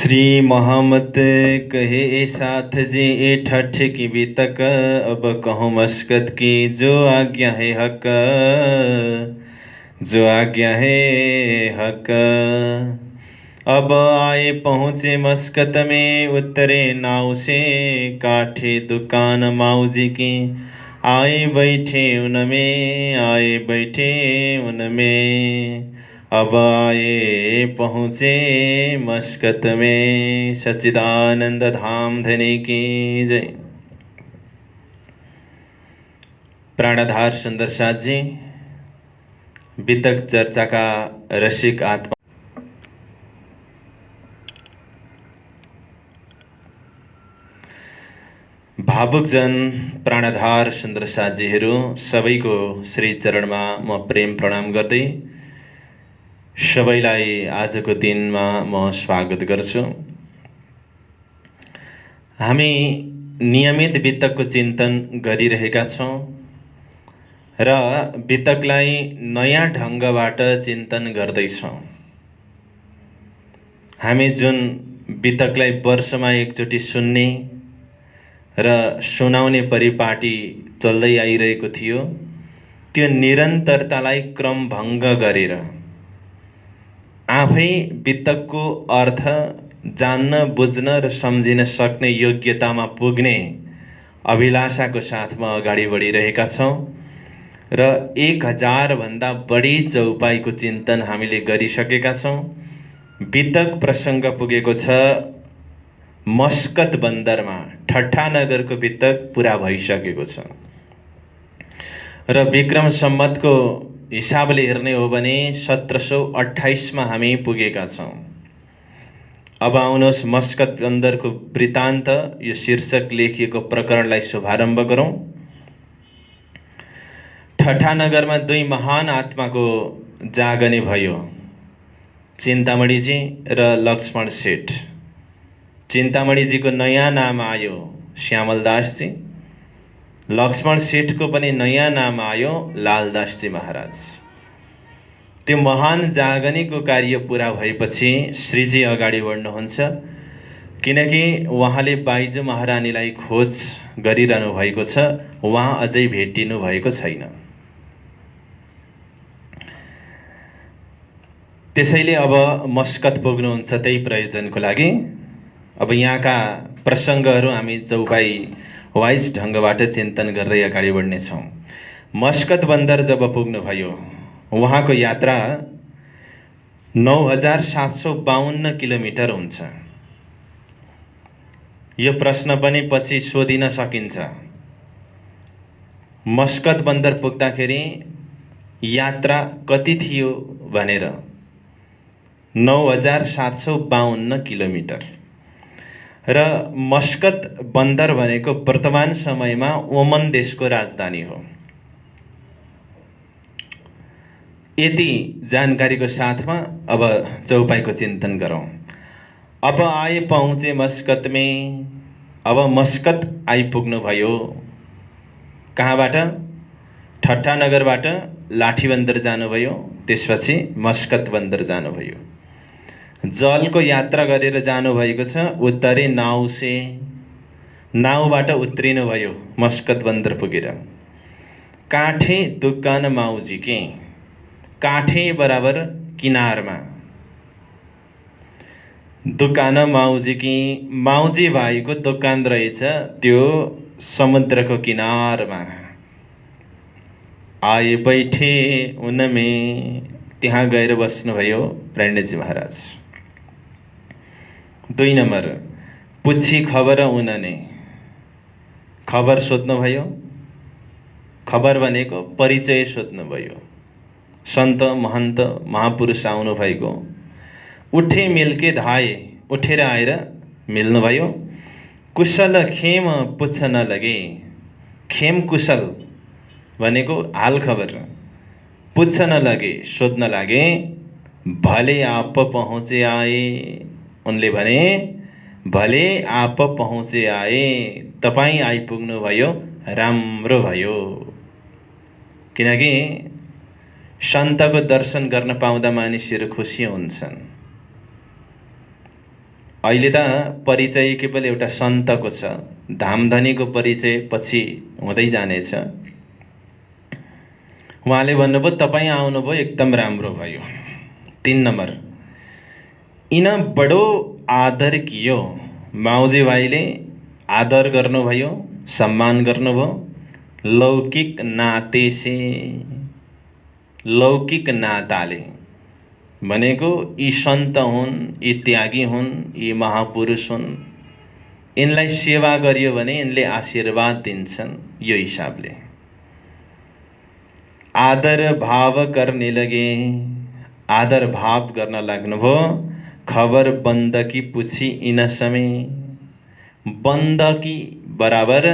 श्री मोहम्मद कहे ए साथ जी ए ठठ की बीतक, अब कहो मशकत की जो आज्ञा है हक, जो आज्ञा है हक। अब आए पहुँचे मस्कत में, उतरे नाव से काठे दुकान माऊजी की। आए बैठे उनमें, आए बैठे उनमें, अब आए पहुँचे मस्कत में। सच्चिदानंद धाम धनी की जय। प्राणाधार सुंदर साथ जी, वितक चर्चा का रसिक आत्मा भावुकजन प्राणाधार सुन्दर साथीहरू सबैको श्री चरणमा म प्रेम प्रणाम गर्दै सबैलाई आजको दिनमा म स्वागत गर्छु। हामी नियमित वितकको चिन्तन गरिरहेका छौँ र वितकलाई नयाँ ढङ्गबाट चिन्तन गर्दैछौँ। हामी जुन वितकलाई वर्षमा एकचोटि सुन्ने र सुनाउने परिपाटी चल्दै आइरहेको थियो, त्यो निरन्तरतालाई क्रमभङ्ग गरेर आफै वितकको अर्थ जान्न बुझ्न र सम्झिन सक्ने योग्यतामा पुग्ने अभिलाषाको साथमा अगाडि बढिरहेका छौँ र 1000 भन्दा बढी चौपाईको चिन्तन हामीले गरिसकेका छौँ। वितक प्रसङ्ग पुगेको छ मस्कत बन्दरमा, ठट्टानगरको वितक पुरा भइसकेको छ र विक्रम सम्वतको हिसाबले हेर्ने हो भने 1728 मा हामी पुगेका छौँ। अब आउनुहोस् मस्कत बन्दरको वृत्तान्त यो शीर्षक लेखिएको प्रकरणलाई शुभारम्भ गरौँ। ठट्टानगरमा दुई महान आत्माको जागने भयो, चिन्तामणिजी र लक्ष्मण सेठ। चिन्तामणिजीको नयाँ नाम आयो श्यामलदासजी, लक्ष्मण सेठको पनि नयाँ नाम आयो लालदासजी महाराज। त्यो महान जागनीको कार्य पुरा भएपछि श्रीजी अगाडि बढ्नुहुन्छ, किनकि उहाँले बाइजु महारानीलाई खोज गरिरहनु भएको छ, उहाँ अझै भेटिनु भएको छैन। त्यसैले अब मस्कत पुग्नुहुन्छ त्यही प्रयोजनको लागि। अब यहाँका प्रसङ्गहरू हामी चौपाई वाइज ढङ्गबाट चिन्तन गर्दै अगाडि बढ्नेछौँ। मस्कत बन्दर जब पुग्नुभयो, उहाँको यात्रा 9752 किलोमिटर हुन्छ। यो प्रश्न पनि पछि सोधिन सकिन्छ। मस्कत बन्दर पुग्दाखेरि यात्रा कति थियो भनेर 9752 किलोमिटर र मस्कत बन्दर भनेको वर्तमान समयमा ओमन देशको राजधानी हो। यति जानकारीको साथमा अब चौपाईको चिन्तन गरौँ। अब आए पहुँचे मस्कत में, अब मस्कत आइपुग्नु भयो। कहाँबाट? ठट्टानगरबाट लाठी बन्दर जानुभयो, त्यसपछि मस्कत बन्दर जानुभयो। जलको यात्रा गरेर जानुभएको छ। उत्तरे नाउ से, नाउबाट उत्रिनु भयो मस्कत बन्दर पुगेर। काठे दुकान माउजी के, काठे बराबर किनारमा, दुकान माउजी की, माउजी भाइको दोकान रहेछ त्यो समुद्रको किनारमा। आए बैठे उनमें, त्यहाँ गएर बस्नुभयो प्रणेजी महाराज। 2 नम्बर, पुच्छी खबर उनने, खबर सोध्नुभयो। खबर भनेको परिचय सोध्नुभयो। सन्त महन्त महापुरुष आउनु भएको। उठे मिल्के धाए, उठेर आएर मिल्नुभयो। कुशल खेम पुच्छन लगे, खेम कुशल भनेको हाल खबर, पुच्छन लगे सोध्न लागे। भले आप पहुँचे आए, उनले भने भले आप पहुँचे आए, तपाईँ आइपुग्नु भयो, राम्रो भयो। किनकि सन्तको दर्शन गर्न पाउँदा मानिसहरू खुसी हुन्छन्। अहिले त परिचय केवल एउटा सन्तको छ, धामधनीको परिचय पछि हुँदै जानेछ। उहाँले भन्नुभयो तपाईँ आउनुभयो एकदम राम्रो भयो। 3 नम्बर, इन बडो आदर कियो। माउजी भाइले आदर गर्नुभयो, सम्मान गर्नुभयो। लौकिक नाते से, लौकिक नाताले भनेको यी सन्त हुन्, यी त्यागी हुन्, यी महापुरुष हुन्, यिनलाई सेवा गरियो भने यिनले आशीर्वाद दिन्छन्। यो हिसाबले आदर भाव करने लगे, आदर भाव गर्न लाग्नुभयो। खबर बन्दकी पुछी इन समय, बन्दकी बराबर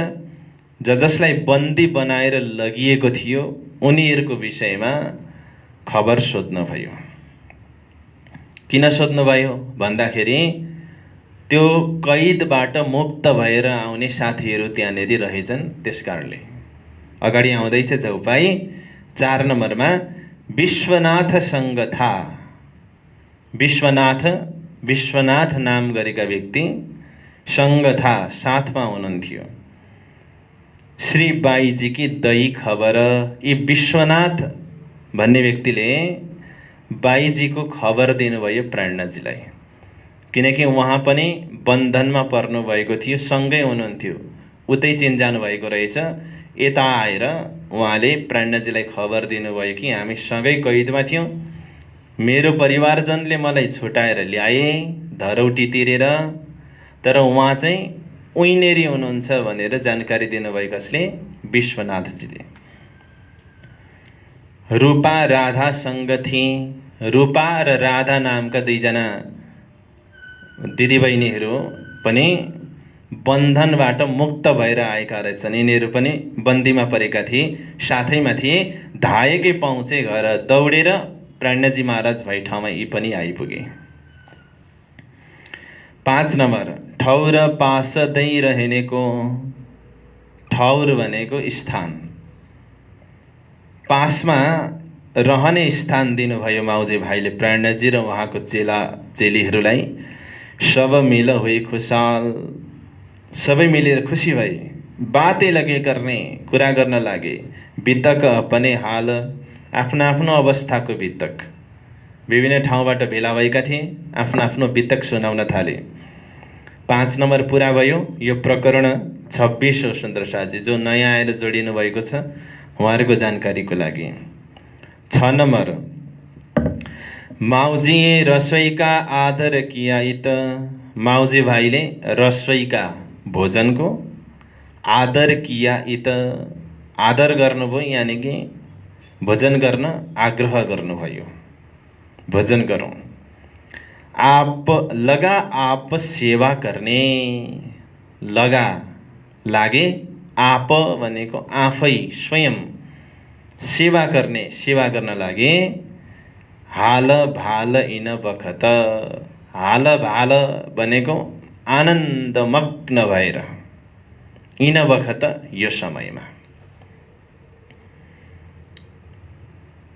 जसलाई बन्दी बनाएर लगिएको थियो उनीहरूको विषयमा खबर सोध्नुभयो। किन सोध्नुभयो भन्दाखेरि त्यो कैदबाट मुक्त भएर आउने साथीहरू त्यहाँनेरि रहेछन्, त्यसकारणले। अगाडि आउँदैछ चौपाई 4 नम्बरमा, विश्वनाथसँग था। विश्वनाथ नाम गरेका व्यक्ति सँग था, साथमा हुनुहुन्थ्यो। श्री बाईजी की दही खबर। यी विश्वनाथ भन्ने व्यक्तिले बाईजीको खबर दिनुभयो प्रेरणाजीलाई, किनकि उहाँ पनि बन्धनमा पर्नु भएको थियो, सँगै हुनुहुन्थ्यो, उतै चिन्जानु भएको रहेछ। यता आएर उहाँले प्रेरणाजीलाई खबर दिनुभयो कि हामी सँगै कैदमा थियौँ, मेरो परिवारजनले मलाई छुटाएर ल्याए धरौटी तिरेर, तर उहाँ चाहिँ उइनेरी हुनुहुन्छ भनेर जानकारी दिनुभयो। कसले? विश्वनाथजीले। रूपा राधासँग थिए। रूपा र राधा नामका 2 जना दिदीबहिनीहरू पनि बन्धनबाट मुक्त भएर आएका रहेछन्। यिनीहरू पनि बन्दीमा परेका थिए, साथैमा थिए। धाएकै पहुँचे घर, दौडेर प्रेरणाजी महाराज भए ठाउँमा यी पनि आइपुगे। 5 नम्बर, ठौर पासदै रहेनेको। ठौर भनेको स्थान, पासमा रहने स्थान दिनुभयो माउजी भाइले प्रेरणाजी र उहाँको चेला चेलीहरूलाई। सब मिल हुई खुशाल, सबै मिलेर खुसी भए। बाते लगे गर्ने, कुरा गर्न लागे। बितक अपने हाल, आफ्नो आफ्नो अवस्थाको बितक। विभिन्न ठाउँबाट भेला भएका थिए, आफ्नो आफ्नो बितक सुनाउन थाले। 5 नम्बर पुरा भयो। यो प्रकरण 26 हो सुन्दर साथी, जो नयाँ आएर जोडिनु भएको छ उहाँहरूको जानकारीको लागि। 6 नम्बर, माउजी रसोईका आदर किया इत। माउजी भाइले रसोईका भोजनको आदर किया इत, आदर गर्नुभयो, यानि कि भोजन गर्न आग्रह गर्नुभयो। भोजन गरौँ। आप लगा आप सेवा गर्ने। लगा लागे, आप भनेको आफै स्वयं, सेवा गर्ने सेवा गर्न लागे। हाल भाल इन बखत। हाल भाल भनेको आनन्दमग्न भएर, इन बखत यो समयमा।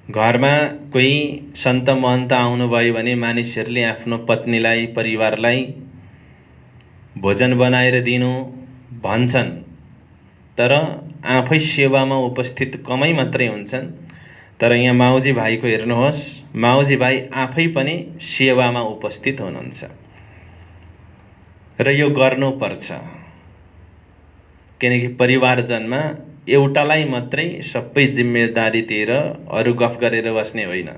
घरमा कोही सन्त महन्त आउनुभयो भने मानिसहरूले आफ्नो पत्नीलाई, परिवारलाई भोजन बनाएर दिनु भन्छन्, तर आफै सेवामा उपस्थित कमै मात्रै हुन्छन्। तर यहाँ माउजी भाइको हेर्नुहोस्, माउजी भाइ आफै पनि सेवामा उपस्थित हुनुहुन्छ र यो गर्नुपर्छ, किनकि परिवारजनमा एउटालाई मात्रै सबै जिम्मेदारी दिएर अरू गफ गरेर बस्ने होइन।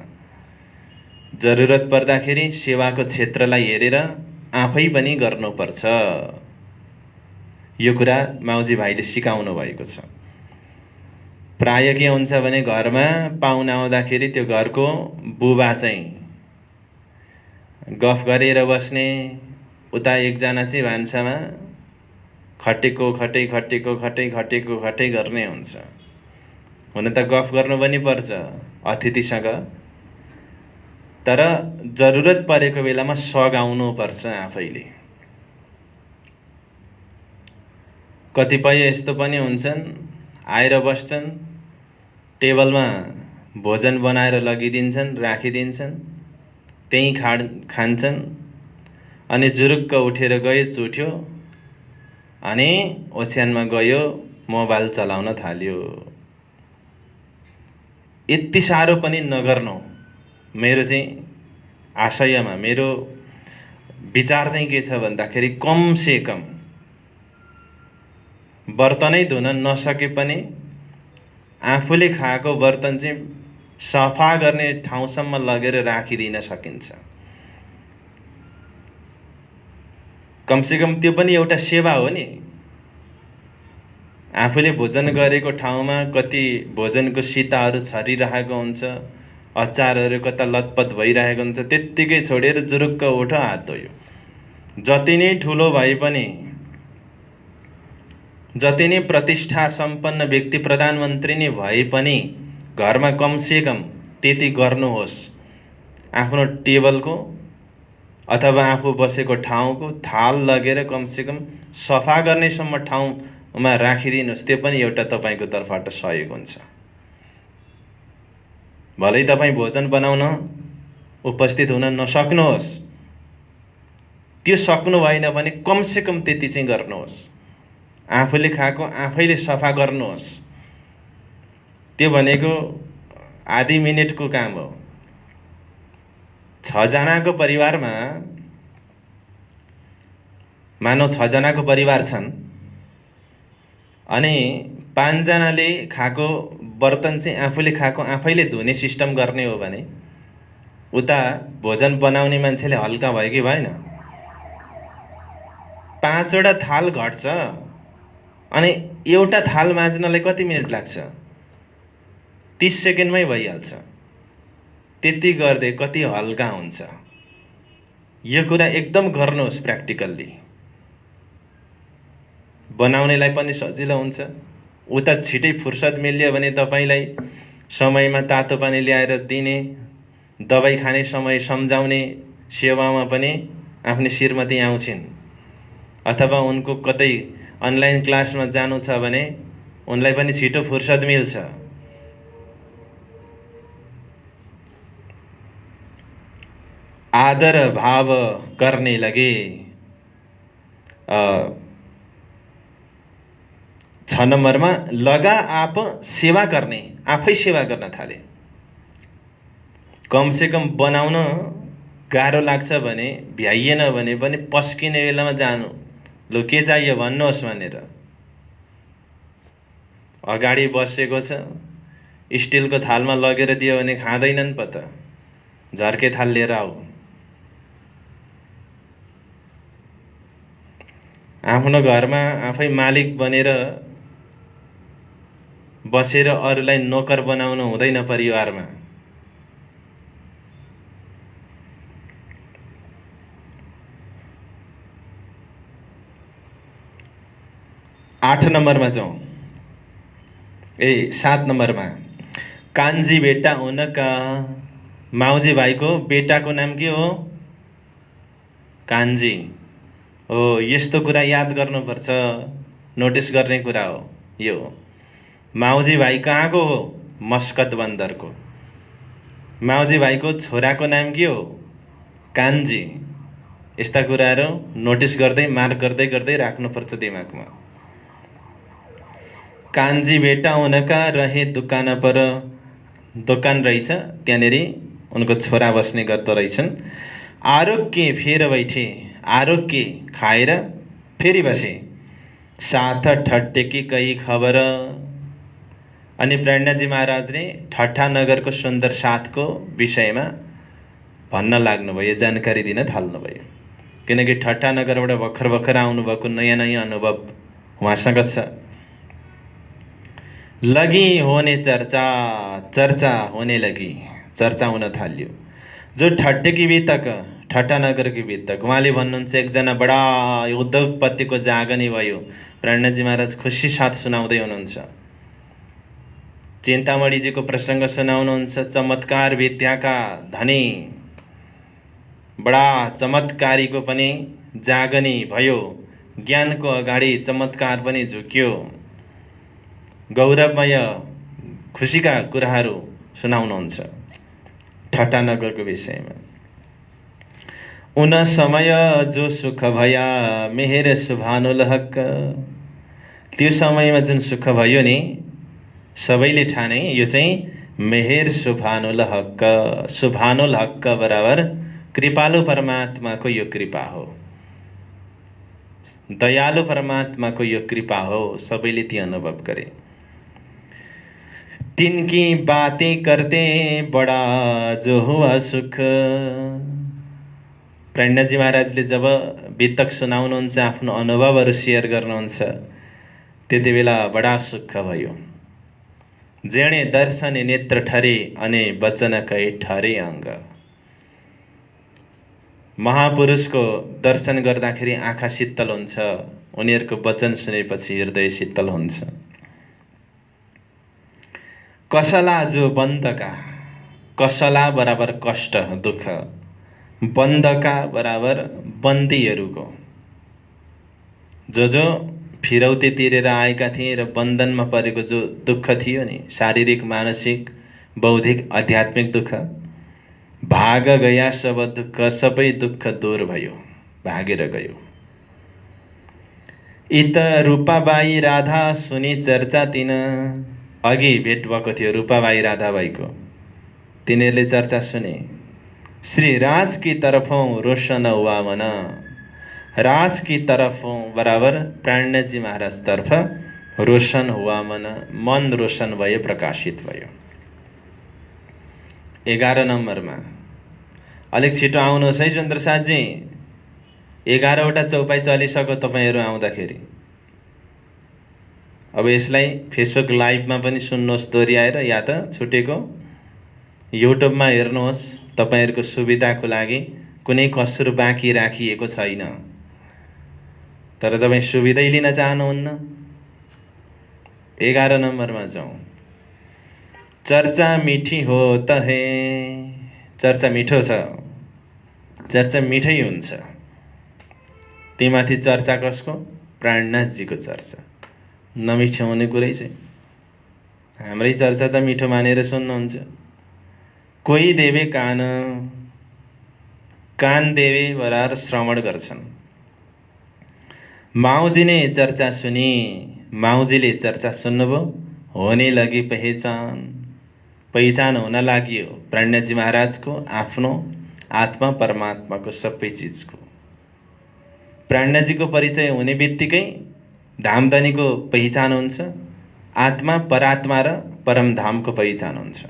जरुरत पर्दाखेरि सेवाको क्षेत्रलाई हेरेर आफै पनि गर्नुपर्छ। यो कुरा माउजी भाइले सिकाउनु भएको छ। प्राय के हुन्छ भने घरमा पाहुना आउँदाखेरि त्यो घरको बुबा चाहिँ गफ गरेर बस्ने, उता एकजना चाहिँ भान्सामा खटेको खटै गर्ने हुन्छ। हुन त गफ गर्नु पनि पर्छ अतिथिसँग, तर जरुरत परेको बेलामा सघाउनु पर्छ आफैले। कतिपय यस्तो पनि हुन्छन्, आएर बस्छन्, टेबलमा भोजन बनाएर लगिदिन्छन्, राखिदिन्छन्, त्यहीँ खान्छन्, अनि जुरुक्क उठेर गयो, चुट्यो अनि ओछ्यानमा गयो, मोबाइल चलाउन थाल्यो। यति साह्रो पनि नगर्नु। मेरो चाहिँ आशयमा मेरो विचार चाहिँ के छ भन्दाखेरि कम से कम बर्तनै धुन नसके पनि आफूले खाएको बर्तन चाहिँ सफा गर्ने ठाउँसम्म लगेर राखिदिन सकिन्छ। कमसेकम त्यो पनि एउटा सेवा हो नि। आफूले भोजन गरेको ठाउँमा कति भोजनको सिताहरू छरिरहेको हुन्छ, अचारहरू कता लतपत भइरहेको हुन्छ, त्यत्तिकै छोडेर जुरुक्क उठ, हात धोयो। जति नै ठुलो भए पनि, जति नै प्रतिष्ठा सम्पन्न व्यक्ति प्रधानमन्त्री नै भए पनि घरमा कमसेकम त्यति गर्नुहोस्। आफ्नो टेबलको अथवा आफू बसेको ठाउँको थाल लगेर कमसेकम सफा गर्नेसम्म ठाउँमा राखिदिनुहोस्। त्यो पनि एउटा तपाईँको तर्फबाट सहयोग हुन्छ। भलै तपाईँ भोजन बनाउन उपस्थित हुन नसक्नुहोस्, त्यो सक्नु भएन भने कमसेकम त्यति चाहिँ गर्नुहोस्। आफूले खाएको आफैले सफा गर्नुहोस्। त्यो भनेको आधी मिनेटको काम हो। 6 जनाको परिवारमा, मानौ 6 जनाको परिवार छन् अनि 5 जनाले खाएको बर्तन चाहिँ आफूले खाएको आफैले धुने सिस्टम गर्ने हो भने उता भोजन बनाउने मान्छेले हल्का भयो कि भएन? 5 वटा थाल घट्छ अनि एउटा थाल माझ्नलाई कति मिनेट लाग्छ? 30 सेकेन्डमै भइहाल्छ। त्यति गर्दै कति हल्का हुन्छ। यो कुरा एकदम गर्नुहोस् प्र्याक्टिकल्ली। बनाउनेलाई पनि सजिलो हुन्छ। उता छिटै फुर्सद मिल्यो भने तपाईँलाई समयमा तातो पानी ल्याएर दिने, दबाई खाने समय सम्झाउने सेवामा पनि आफ्नो श्रीमती आउँछिन्। अथवा उनको कतै अनलाइन क्लासमा जानु छ भने उनलाई पनि छिटो फुर्सद मिल्छ। आदर भाव करने लगे। 6 नम्बरमा लगा आप सेवा गर्ने, आफै सेवा गर्न थाले। कमसेकम बनाउन गाह्रो लाग्छ भने, भ्याइएन भने पनि पस्किने बेलामा जानु, लु के चाहियो भन्नुहोस् भनेर। अगाडि बसेको छ, स्टिलको थालमा लगेर दियो भने खाँदैनन् पो त। झर्के थाल लिएर आऊ। आफ्नो घरमा आफै मालिक बनेर बसेर अरूलाई नोकर बनाउनु हुँदैन परिवारमा। आठ नम्बरमा जाउँ। 7 नम्बरमा कान्छी बेटा उनका, माउजी भाइको बेटाको नाम के हो? कान्छी हो। यस्तो कुरा याद गर्नुपर्छ, नोटिस गर्ने कुरा हो यो। माउजी भाइ कहाँको हो? मस्कत बन्दरको। माउजी भाइको छोराको नाम के हो? कान्छी। यस्ता कुराहरू नोटिस गर्दै मार्क गर्दै गर्दै राख्नुपर्छ दिमागमा। कान्छी बेटा उनका रहे दुकान पर, दोकान रहेछ त्यहाँनेरि उनको छोरा बस्ने गर्दो रहेछन्। आरोग्य फेर बैठे, आरोग्य खाएर फेरि बसे, साथ ठट्टेकी कही खबर। अनि प्रेरणाजी महाराजले ठट्टा नगरको सुन्दर साथको विषयमा भन्न लाग्नुभयो, जानकारी दिन थाल्नुभयो। किनकि ठट्टा नगरबाट भर्खर भर्खर आउनुभएको नयाँ नयाँ अनुभव उहाँसँग छ। लगी होने चर्चा, चर्चा होने लगी, चर्चा हुन थाल्यो। जो ठट्टेकी बितक, ठट्टा नगरकी बितक, उहाँले भन्नुहुन्छ एकजना बडा उद्योगपतिको जागनी भयो। प्रेरणाजी महाराज खुसी साथ सुनाउँदै हुनुहुन्छ। चिन्तामणिजीको प्रसङ्ग सुनाउनुहुन्छ। चमत्कार विद्याका धनी, बडा चमत्कारीको पनि जागनी भयो। ज्ञानको अगाडि चमत्कार पनि झुक्यो। गौरवमय खुसीका कुराहरू सुनाउनुहुन्छ ठट्टा नगरको विषयमा। उन समय जो सुख भया मेहेर शुभानुलहक। त्यो समयमा जुन सुख भयो नि सबैले ठाने यो चाहिँ मेहेर शुभानुल हक। शुभानुल हक बराबर कृपालु परमात्माको यो कृपा हो, दयालु परमात्माको यो कृपा हो। सबैले ती अनुभव गरे। तिनकी बातें करते बडा जो हुआ सुख। प्रणजी महाराजले जब वितक सुनाउनुहुन्छ, आफ्नो अनुभवहरू सेयर गर्नुहुन्छ, त्यति बेला बडा सुख भयो। जेणे दर्शन नेत्र ठरे अनि वचन कै ठरे अङ्ग। महापुरुषको दर्शन गर्दाखेरि आँखा शीतल हुन्छ, उनीहरूको वचन सुनेपछि हृदय शीतल हुन्छ। कसला जो बन्दका, कसला बराबर कष्ट दुःख, बन्दका बराबर बन्दीहरूको, जो फिरौती तिरेर आएका थिए र बन्धनमा परेको जो दुःख थियो नि, शारीरिक मानसिक बौद्धिक आध्यात्मिक दुःख, भाग गया सब दुःख, सबै दुःख दूर भयो, भागेर गयो। इत रूपाबाई राधा सुनि चर्चा तिन। अघि भेट भएको थियो रूपाबाई राधाबाईको, तिनीहरूले चर्चा सुने। श्री राज की तरफों रोशन हुआ मन। राज की तरफों बराबर प्राणजी महाराज तर्फ रोशन हुआ मन, मन रोशन भयो, प्रकाशित भयो। 11 नम्बरमा अलिक छिटो आउनुहोस् है चन्द्रसादजी। 11वटा चौपाई चलिसक्यो तपाईँहरू आउँदाखेरि। अब यसलाई फेसबुक लाइभमा पनि सुन्नुहोस् दोहोऱ्याएर, या त छुटेको युट्युबमा हेर्नुहोस्। तपाईँहरूको सुविधाको लागि कुनै कसुर बाँकी राखिएको छैन, तर तपाईँ सुविधै लिन चाहनुहुन्न। 11 नम्बरमा जाउँ। चर्चा मीठी हो त है। चर्चा मिठो छ, चर्चा मिठै हुन्छ। तीमाथि चर्चा कसको? प्राणनाथजीको चर्चा। नमिठो हुने कुरै चाहिँ हाम्रै चर्चा त मिठो मानेर सुन्नुहुन्छ। कोही देवे कान, कान देवे बराबर श्रवण गर्छन्। माउजी ने चर्चा सुनी, माउजीले चर्चा सुन्नुभयो। होने लगी पहिचान, पहिचान हुन लाग्यो प्राणजी महाराजको, आफ्नो आत्मा परमात्माको, सबै चिजको। प्राणजीको परिचय हुने बित्तिकै धामधनीको पहिचान हुन्छ। आत्मा परात्मा र परमधामको पहिचान हुन्छ।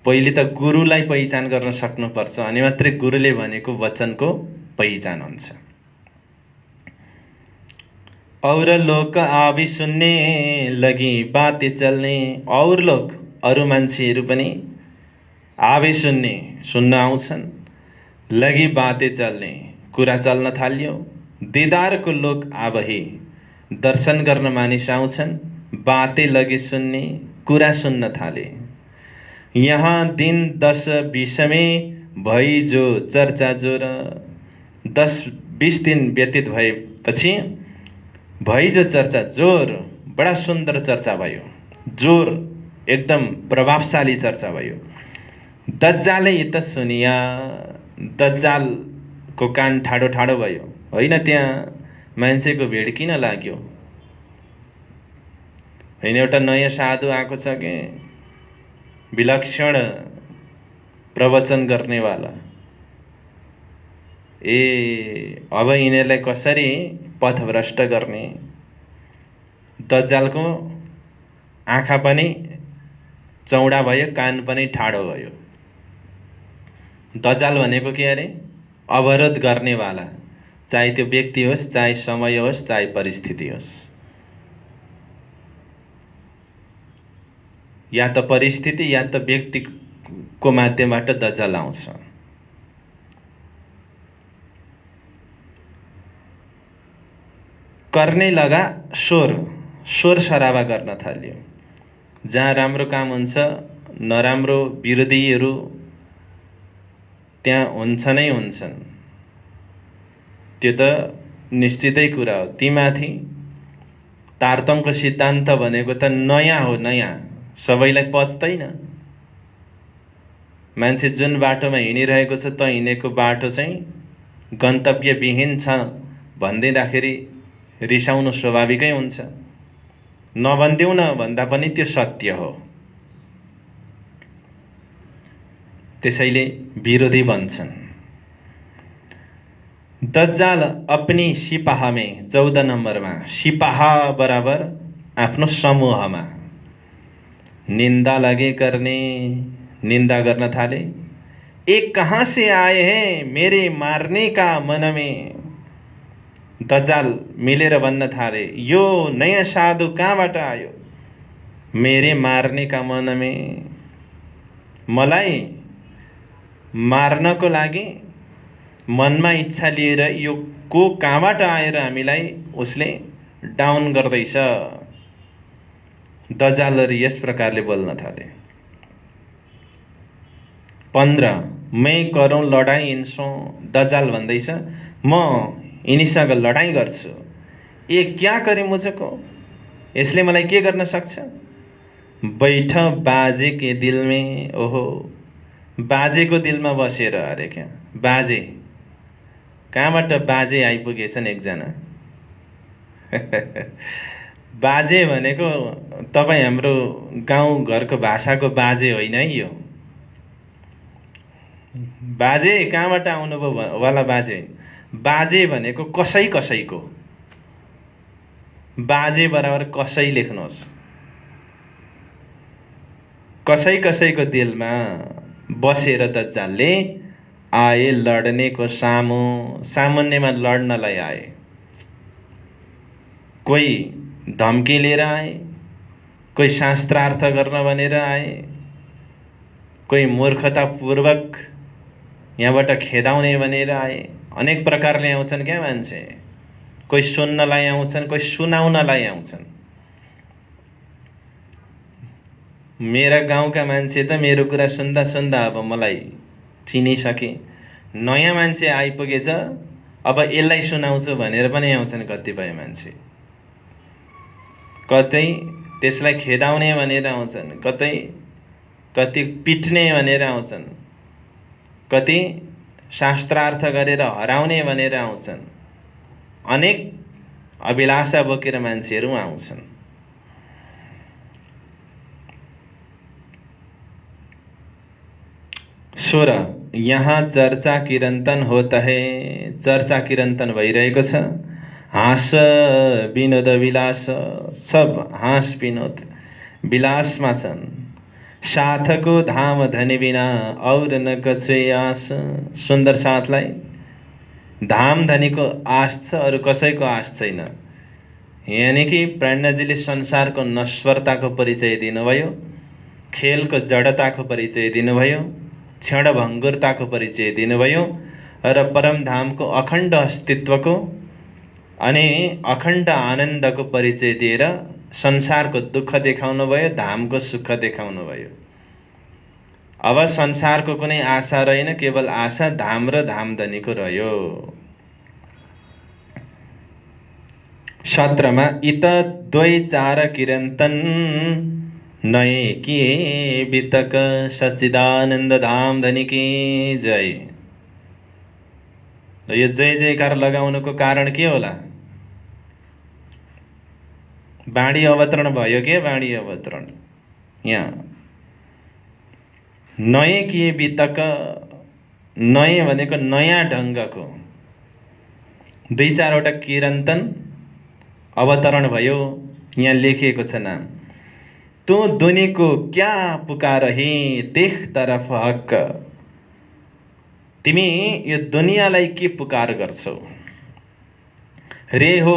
पहिले त गुरुलाई पहिचान गर्न सक्नुपर्छ, अनि मात्रै गुरुले भनेको वचनको पहिचान हुन्छ। और लोक आवी सुन्ने लगी बातें चल्ने। और लोक अरू मान्छेहरू पनि आवे सुन्ने, सुन्न आउँछन्। लगी बातें चल्ने, कुरा चल्न थाल्यो। दिदारको लोक आवही, दर्शन गर्न मानिस आउँछन्। बातें लगी सुन्ने, कुरा सुन्न थाले। यहाँ दिन 10-20 में भई जो चर्चा जोर। 10-20 दिन व्यतीत भएपछि भई जो चर्चा जोर, बडा सुन्दर चर्चा भयो, जोर एकदम प्रभावशाली चर्चा भयो। दज्जाले इत सुनिया, दज्जालको कान ठाडो ठाडो भयो। होइन, त्यहाँ मान्छेको भिड किन लाग्यो? होइन, एउटा नयाँ साधु आएको छ कि विलक्षण प्रवचन गर्नेवाला। अब यिनीहरूलाई कसरी पथभ्रष्ट गर्ने? दज्जालको आँखा पनि चौडा भयो, कान पनि ठाडो भयो। दज्जाल भनेको के अरे? अवरोध गर्नेवाला, चाहे त्यो व्यक्ति होस्, चाहे समय होस्, चाहे परिस्थिति होस्। या त परिस्थिति या त व्यक्तिको माध्यमबाट दज्जाल आउँछ। गर्ने लगा शोर, शोर सराबा गर्न थाल्यो। जहाँ राम्रो काम हुन्छ, नराम्रो विरोधीहरू त्यहाँ हुन्छ नै हुन्छन्। त्यो त निश्चितै कुरा हो। तीमाथि तारतम्यको सिद्धान्त भनेको त नयाँ हो, नयाँ, सबैलाई पच्दैन। मान्छे जुन बाटोमा हिँडिरहेको छ त हिँडेको बाटो चाहिँ गन्तव्यविहीन छ भनिदिँदाखेरि रिसाउनु स्वाभाविकै हुन्छ। नभनिदेऊ न भन्दा पनि त्यो सत्य हो। त्यसैले विरोधी बन्छन्। दज्जाल अपनी सिपाह में 14 नम्बरमा सिपाह बराबर आफ्नो समूहमा निंदा लगे करने, निंदा गर्न थाले। एक कहाँ से आए हैं मेरे मारने का मन में। दज्जाल मिलेर भन्न थाले यो नयाँ साधु कहाँबाट आयो मेरे मार्ने का मन में। मलाई मार्नको लागि मनमा इच्छा लिएर यो को कहाँबाट आएर हामीलाई उसले डाउन गर्दैछ। दज्जालले यस प्रकारले बोल्न थाले। 15 मैं करूँ लडाई इनसों। दज्जाल भन्दैछ म यिनीसँग लडाई गर्छु। ये क्या करे मुझको, यसले मलाई के गर्न सक्छ। बैठ बाजे के दिल में। ओहो, बाजेको दिलमा बसेर अरे क्या बाजे। कहाँबाट बाजे आइपुगेछन् एकजना। बाजे भनेको तपाईँ हाम्रो गाउँ घरको भाषाको बाजे होइन है यो। बाजे कहाँबाट आउनुभयो वाला बाजे। बाजे भनेको कसै कसैको। बाजे बराबर कसै लेख्नुहोस्। कसै कसैको दिलमा बसेर दज्जालले आए लड्ने को सामु। सामुन्नेमा लड्नलाई आए। कोही धम्की लिएर आए, कोही शास्त्रार्थ गर्न भनेर आए, कोही मूर्खतापूर्वक यहाँबाट खेदाउने भनेर आए। अनेक प्रकारले आउँछन् क्या मान्छे। कोही सुन्नलाई आउँछन्, कोही सुनाउनलाई आउँछन्। मेरा गाउँका मान्छे त मेरो कुरा सुन्दा सुन्दा अब मलाई चिनिसके। नयाँ मान्छे आइपुगेछ अब यसलाई सुनाउँछु भनेर पनि आउँछन् कतिपय मान्छे। कतै त्यसलाई खेदाउने भनेर आउँछन्, कति पिट्ने भनेर आउँछन्, कति शास्त्रार्थ गरेर हराउने भनेर आउँछन्। अनेक अभिलाषा बोकेर मान्छेहरू आउँछन्। सोह्र यहाँ चर्चा किरन्तन होता है। चर्चा किरन्तन भइरहेको छ। हाँस विनोद विलास सब हाँस विनोद विलासमा छन्। साथको धाम धनी बिना और न कछे आस। सुन्दर साथलाई धाम धनीको आश छ, अरू कसैको आश छैन। यानी कि प्रणजीले संसारको नश्वरताको परिचय दिनुभयो, खेलको जडताको परिचय दिनुभयो, क्षणभङ्गुरताको परिचय दिनुभयो र परमधामको अखण्ड अस्तित्वको अनि अखण्ड आनन्दको परिचय दिएर संसारको दुःख देखाउनु भयो, धामको सुख देखाउनु भयो। अब संसारको कुनै आशा रहेन, केवल आशा धाम र धामधनीको रह्यो। 17मा इत द्वै चार किरन्तन नए किए बितक सच्चिदानन्द धाम धनी की जय। यो जय जयकार लगाउनुको कारण के होला। बाणी अवतरण भयो के बाणी अवतरण। यहाँ नए किए बितक, नए भनेको नयाँ ढङ्गको 2-4वटा किरन्तन अवतरण भयो। यहाँ लेखिएको छ नाम। तू दुनी को क्या पुकारही देख तरफ हक। तिमी यो दुनियाँलाई के पुकार गर्छौ। रे हो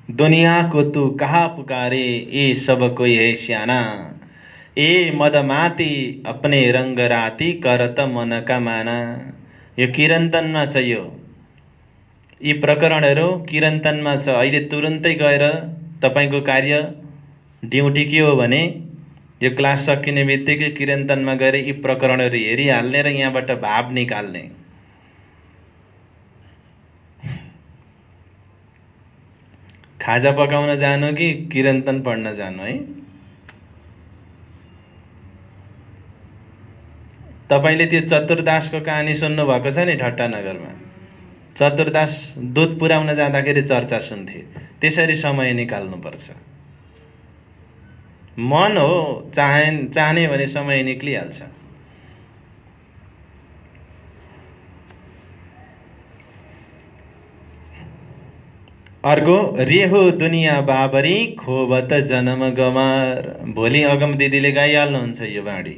दुनिया को तू कहाँ पुकारे, ए सब कोई है स्याना। ए मदमाती अपने रंग राती करत मन का माना। यो किरन्तनमा छ। यो यी प्रकरणहरू किरन्तनमा छ। अहिले तुरुन्तै गएर तपाईको कार्य ड्युटी के हो भने यो क्लास सकिने बित्तिकै किरन्तनमा गएर यी प्रकरणहरू हेरिहाल्ने र यहाँबाट भाव निकाल्ने। खाजा पकाउन जानु कि किरन्तन पढ्न जानु है। तपाईँले त्यो चतुर्दासको कहानी सुन्नुभएको छ नि ठट्टानगरमा। चतुर्दास दुध पुर्याउन जाँदाखेरि चर्चा सुन्थे। त्यसरी समय निकाल्नुपर्छ। मन हो, चाहने भने समय निक्लिहाल्छ। अर्को, रेहो दुनियाँ बाबरी खोबत जन्म गमार। भोलि अगम दिदीले गाइहाल्नुहुन्छ यो बाँडी।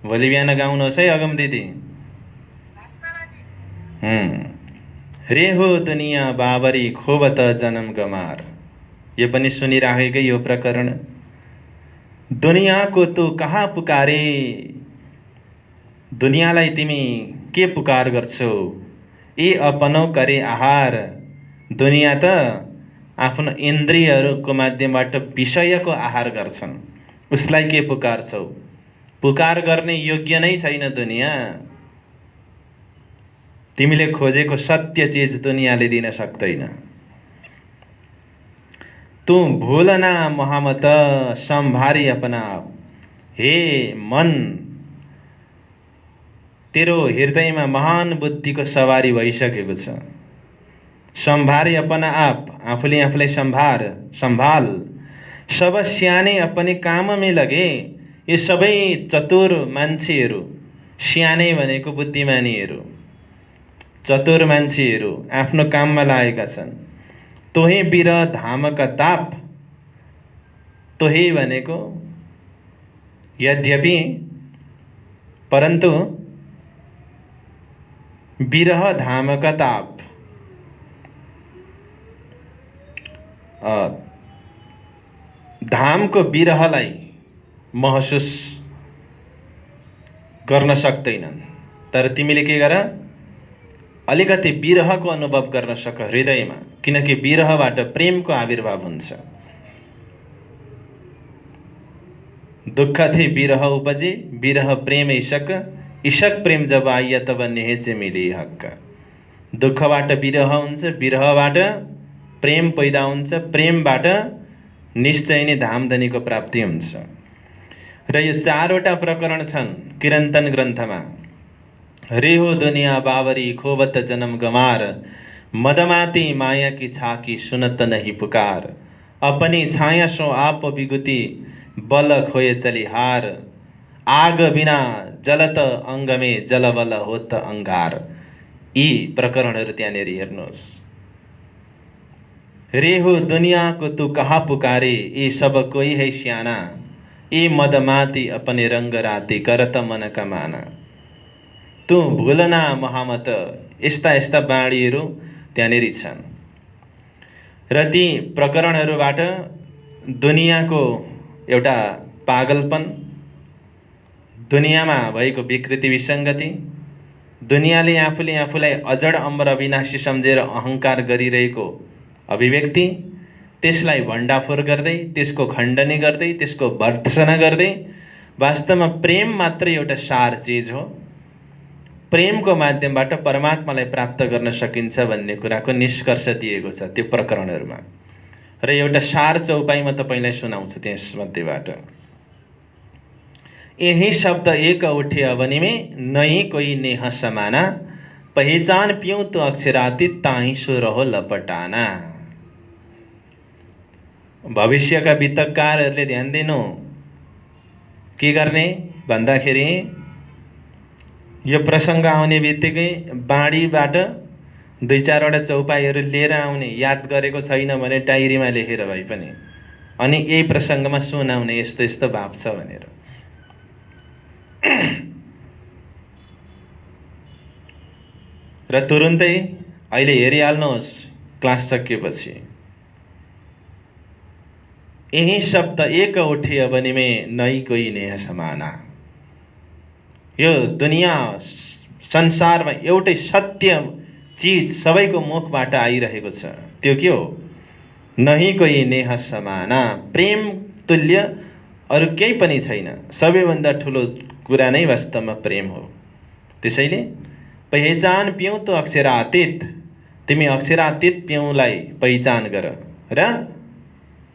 भोलि बिहान गाउनुहोस् है अगम दिदी। रेहो दुनियाँ बाबरी खोबत जन्म गमार। यो पनि सुनिराखेकै यो प्रकरण। दुनियाँको तँ कहाँ पुकारे, दुनियाँलाई तिमी के पुकार गर्छौ। ए अपनौ करे आहार। दुनियाँ त आफ्नो इन्द्रियहरूको माध्यमबाट विषयको आहार गर्छन्। उसलाई के पुकार्छौ। पुकार गर्ने योग्य नै छैन दुनियाँ। तिमीले खोजेको सत्य चीज दुनियाँले दिन सक्दैन। तू भूलना मोहम्मद सम्भारी अपना आप। हे मन, तेरो हृदयमा महान बुद्धिको सवारी भइसकेको छ। सम्भारी अपना आप, आफूले आफूलाई सम्भाल। सब स्याने अपने काम में लगे। ये सबै चतुर मान्छेहरू, स्याने भनेको बुद्धिमानीहरू, चतुर मान्छेहरू आफ्नो काममा लागेका छन्। तोहे बिरह धामका ताप। तोहे भनेको यद्यपि परन्तु बिरह धामका ताप, धामको बिरहलाई महसुस गर्न सक्दैनन्। तर तिमीले के गर, अलिकति बिरहको अनुभव गर्न सक हृदयमा, किनकि बिरहबाट प्रेमको आविर्भाव हुन्छ। दुःख थे बिरह उपजे, बिरह प्रेम इशक। इशक प्रेम जब आइया तब नेहेचे मिली हक। दुःखबाट बिरह हुन्छ, बिरहबाट प्रेम पैदा हुन्छ, प्रेमबाट निश्चय नै धामधनीको प्राप्ति हुन्छ। र यो 4वटा प्रकरण छन् किरन्तन ग्रन्थमा। रेहो दुनियाँ बाबरी खोबत जन्म गमार। मदमाती माया की छाकी सुनत नहीं पुकार। अपनी छाया सो आप विगुती बल खोए चलिहार। आग बिना जलत अङ्ग में जलबल होत अंगार। यी प्रकरणहरू त्यहाँनिर हेर्नुहोस्। रेहो दुनियाँको तू कहाँ पुकारे, ये सब कोई है स्याना। ए मदमाती अपने रंग राती करत मन कमाना। तू भुलना मोहम्मद। यस्ता यस्ता बाणीहरू त्यहाँनिर छन्। र ती प्रकरणहरूबाट दुनियाँको एउटा पागलपन, दुनियाँमा भएको विकृति विसङ्गति, दुनियाँले आफूले आफूलाई अजड अमर अविनाशी सम्झेर अहङ्कार गरिरहेको अभिव्यक्ति, त्यसलाई भण्डाफोर गर्दै, त्यसको खण्डनी गर्दै, त्यसको भर्त्सना गर्दै, वास्तवमा प्रेम मात्र एउटा सार चिज हो। प्रेमको माध्यमबाट परमात्मालाई प्राप्त गर्न सकिन्छ भन्ने कुराको निष्कर्ष दिएको छ त्यो प्रकरणहरूमा। र एउटा सार चौपाई म तपाईँलाई सुनाउँछु त्यसमध्येबाट। यही शब्द एक उठे अवनि में, नहीं कोई नेह समाना। पहिचान पियूं तो अक्षरातीत, ताही सो रहो लपटाना। भविष्यका वितककारहरूले ध्यान दिनु। के गर्ने भन्दाखेरि यो प्रसङ्ग आउने बित्तिकै बाँडीबाट 2-4वटा चौपाईहरू लिएर आउने। याद गरेको छैन भने डायरीमा लेखेर भए पनि, अनि यही प्रसङ्गमा सुनाउने, यस्तो यस्तो भाव छ भनेर। र तुरुन्तै अहिले हेरिहाल्नुहोस् क्लास सकिएपछि। यही शब्द एक उठे अवनि में, नई कोई नेह समाना। यो दुनियाँ संसारमा एउटै सत्य चीज सबैको मुखबाट आइरहेको छ। त्यो के हो? नहीं कोई नेह समाना। प्रेम तुल्य अरू केही पनि छैन। सबैभन्दा ठुलो कुरा नै वास्तवमा प्रेम हो। त्यसैले पहिचान पिउँ तो अक्षरातीत। तिमी अक्षरातीत पिउँलाई पहिचान गर र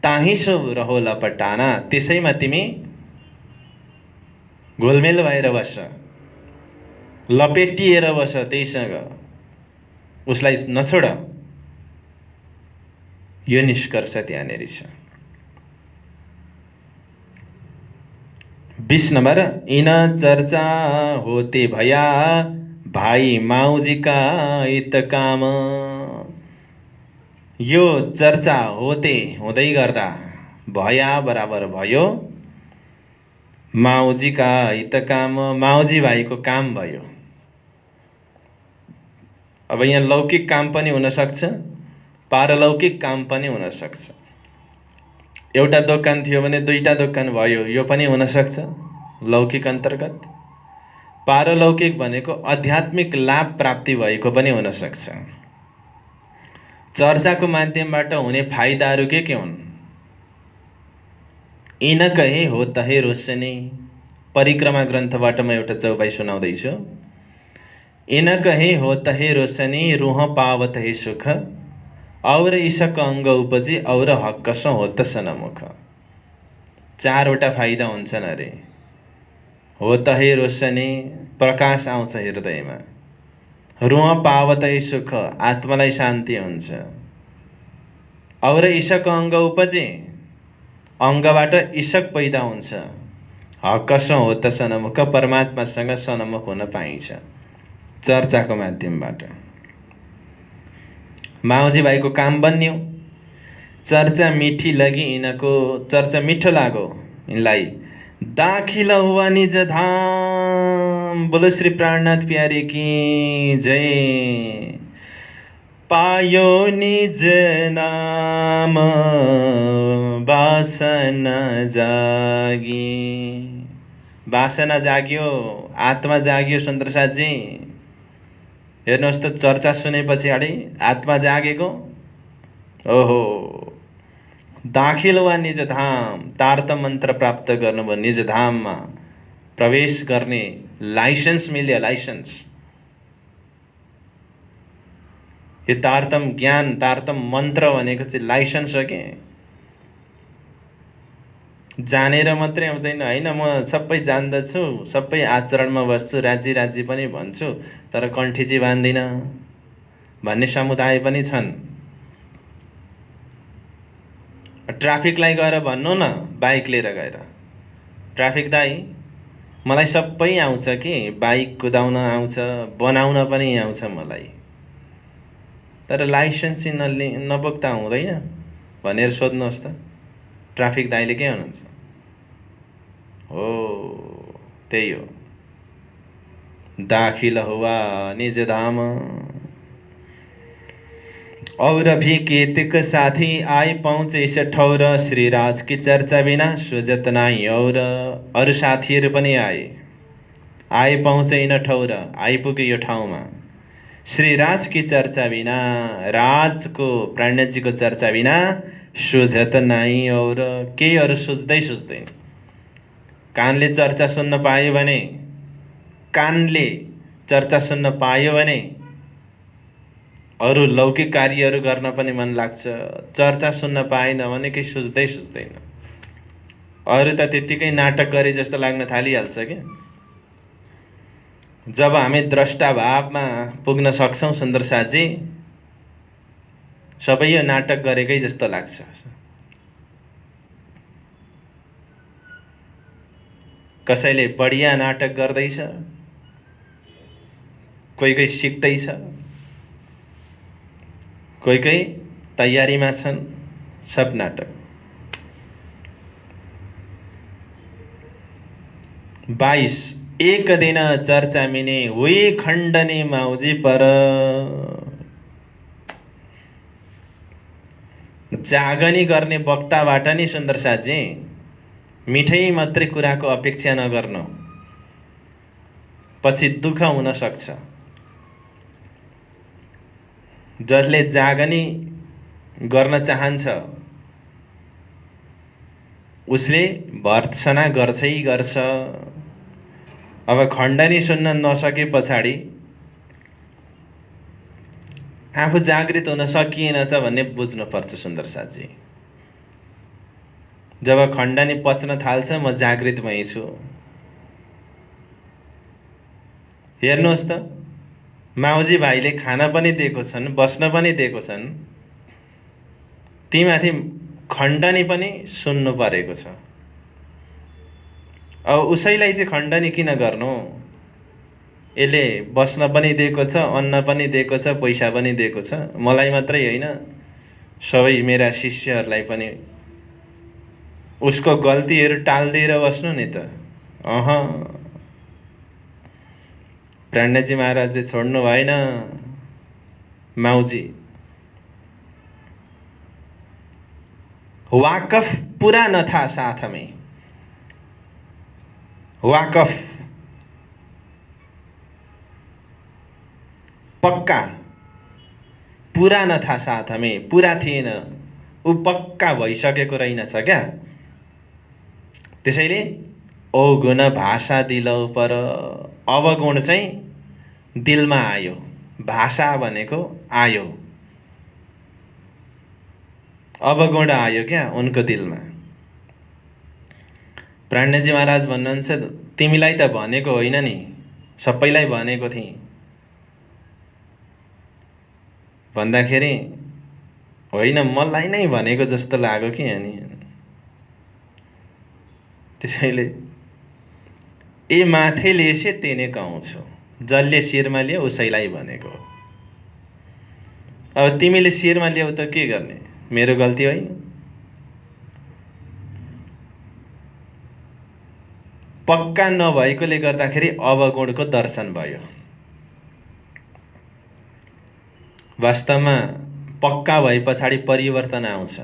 ताही सो रहो लपटाना। त्यसैमा तिमी घोलमेल भएर बस। लपेटिएर बस त्यहीसँग, उसलाई नछोड। यो निष्कर्ष त्यहाँनिर छ। 20 नंबर, इन चर्चा होते भया भाइ माउजीका इत काम। यो चर्चा होते हुँदै गर्दा भया बराबर भयो माउजीका हित काम, माउजी भाइको काम भयो। अब यहाँ लौकिक काम पनि हुन सक्छ, पारलौकिक काम पनि हुन सक्छ। एउटा दोकान थियो भने दुईटा दोकान भयो, यो पनि हुन सक्छ लौकिक अन्तर्गत। पारलौकिक भनेको आध्यात्मिक लाभ प्राप्ति भएको पनि हुन सक्छ। चर्चाको माध्यमबाट हुने फाइदाहरू के हुन्? इन कहे हो तहे रोशनी, परिक्रमा ग्रन्थबाट म एउटा चौपाई सुनाउँदैछु। इन कहे हो तहे रोशनी, रूह पावत हे सुख, और ईशक अङ्ग उपजी और हक्कस हो त सनमुख। 4वटा फाइदा हुन्छन् अरे। हो तहे रोशनी, प्रकाश आउँछ हृदयमा। रूह पावत हे सुख, आत्मालाई शान्ति हुन्छ। और ईशक अङ्ग उपजे, अङ्गबाट ईशक पैदा हुन्छ। हक्कस हो त सनमुख, परमात्मासँग सनमुख हुन पाइन्छ चर्चाको माध्यमबाट। माउजी भाइको काम बन्यो। चर्चा मिठी लगी इनको, चर्चा मिठो लाग्यो यिनलाई। दाखिल हुआ निज धाम, बोलो श्री प्राणनाथ प्यारे की जय। पायो निज नाम, वासना जागी। वासना जाग्यो, आत्मा जाग्यो सुन्दर साथजी। हेर्नुहोस् त, चर्चा सुने पछाडि आत्मा जागेको। ओहो, दाखिल वा निज धाम, तारत मन्त्र प्राप्त गर्नुभयो, निज धाममा प्रवेश गर्ने लाइसेन्स मिल्यो, लाइसेन्स। यो तारतम ज्ञान, तारतम मन्त्र भनेको चाहिँ लाइसेन्स हो के। जानेर मात्रै हुँदैन हैन। म सबै जान्दछु, सबै आचरणमा बस्छु, राज्य राज्य पनि भन्छु, तर कण्ठी चाहिँ बान्दिन भन्ने समुदाय पनि छन्। ट्राफिकलाई गएर भन्नु न, बाइक लिएर गएर, ट्राफिक दाइ मलाई सबै आउँछ कि, बाइक कुदाउन आउँछ, बनाउन पनि आउँछ मलाई, तर लाइसेन्स नबोक्दा हुँदैन भनेर सोध्नुहोस् त, ट्राफिक दाइले के हुनुहुन्छ? हो, त्यही हो। दाखिल हुआ निज धाम, और भी केतक साथी आए पहुँचे इस ठौर, श्रीराज की चर्चा बिना सुजत नाई। और अरू साथीहरू पनि आए पहुँचे इन ठौर, आइपुगे यो ठाउँमा। श्रीराज की चर्चा बिना, राजको प्राणजीको चर्चा बिना सुझत नाई। और केही अरू सुझ्दैन। कानले चर्चा सुन्न पायो भने, कानले चर्चा सुन्न पायो भने अरू लौकिक कार्यहरू गर्न पनि मन लाग्छ। चर्चा सुन्न पाएन भने केही सुझ्दैन। अरू त त्यत्तिकै नाटक गरे जस्तो लाग्न थालिहाल्छ क्या। जब हामी द्रष्टा भावमा पुग्न सक्छौँ सुन्दर साथी, सबै यो नाटक गरेकै जस्तो लाग्छ। कसैले बढिया नाटक गर्दैछ, कोही सिक्दैछ, कोही तयारीमा छन्, सब नाटक। 22 एक दिन चर्चा मिने हुई खण्डने माउजी पर। जागनी गर्ने वक्ताबाट नि सुन्दर साथी, मिठै मात्रै कुराको अपेक्षा नगर्नु, पछि दुःख हुन सक्छ। जसले जागनी गर्न चाहन्छ उसले भर्त्सना गर्छै गर्छ। अब खण्डनी सुन्न नसके पछाडि आफू जागृत हुन सकिएनछ भन्ने बुझ्नुपर्छ सुन्दर साथी। जब खण्डनी पच्न थाल्छ, म जागृत भएछु, हेर्नुहोस् त, माउजी भाइले खाना पनि दिएको छन्, बस्न पनि दिएको छन्, तीमाथि खण्डनी पनि सुन्नु परेको छ। अब उसैलाई चाहिँ खण्डनी किन गर्नु? यसले बस्न पनि दिएको छ, अन्न पनि दिएको छ, पैसा पनि दिएको छ। मलाई मात्रै होइन, सबै मेरा शिष्यहरूलाई पनि उसको गल्तीहरू टाल्दिएर बस्नु नि त। प्राणजी महाराजले छोड्नु भएन माउजी। वाकफ पूरा न था साथ में, वाकफ पक्का पूरा न था साथ में, पूरा थिएन, ऊ पक्का भइसकेको रहेनछ क्या। त्यसैले अवगुण भाषा दिलौ पर, अवगुण चाहिँ दिलमा आयो, भाषा भनेको आयो, अवगुण आयो क्या उनको दिलमा। प्राणजी महाराज भन्नुहुन्छ, तिमीलाई त भनेको होइन नि, सबैलाई भनेको थिएँ भन्दाखेरि होइन, मलाई नै भनेको जस्तो लाग्यो कि। अनि त्यसैले ए माथे लेसे तेने कहूँछु, जसले शिरमा लियो उसैलाई भनेको। अब तिमीले शिरमा ल्याऊ त के गर्ने, मेरो गल्ती होइन। पक्का नभएकोले गर्दाखेरि अवगुणको दर्शन भयो। वास्तवमा पक्का भए पछाडि परिवर्तन आउँछ।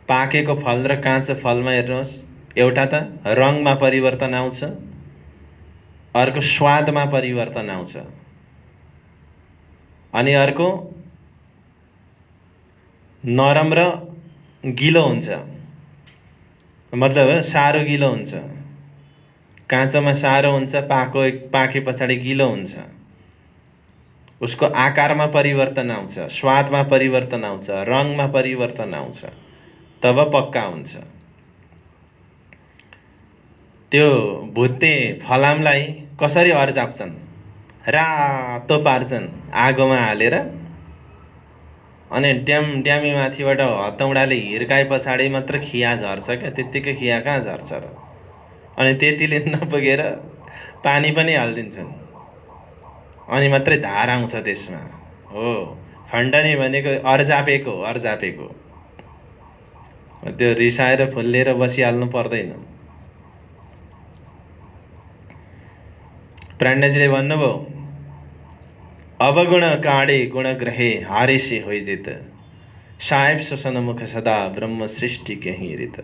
पाकेको फल र काँचो फलमा हेर्नुहोस्, एउटा त रङमा परिवर्तन आउँछ, अर्को स्वादमा परिवर्तन आउँछ, अनि अर्को नरम र गिलो हुन्छ, मतलब सारो गिलो हुन्छ। काँचोमा सारो हुन्छ, पाके पछाडि गिलो हुन्छ। उसको आकारमा परिवर्तन आउँछ, स्वादमा परिवर्तन आउँछ, रङमा परिवर्तन आउँछ, तब पक्का हुन्छ। त्यो भुत्ते फलामलाई कसरी अर्जाप्छन्? रातो पार्छन् आगोमा हालेर, अनि ड्यामी माथिबाट हतौडाले हिर्काए पछाडि मात्र खिया झर्छ क्या। त्यत्तिकै खिया कहाँ झर्छ र? अनि त्यतिले नपुगेर पानी पनि हालिदिन्छन्, अनि मात्रै धार आउँछ त्यसमा। हो, खण्डनी भनेको अर्जापेको, अर्जापेको। त्यो रिसाएर फुल्लिएर बसिहाल्नु पर्दैन। प्राणजीले भन्नुभयो, अवगुण काँडे गुण ग्रहे, हारेसे होइजित, साहेब शसन मुख सदा ब्रह्म सृष्टि केही रित।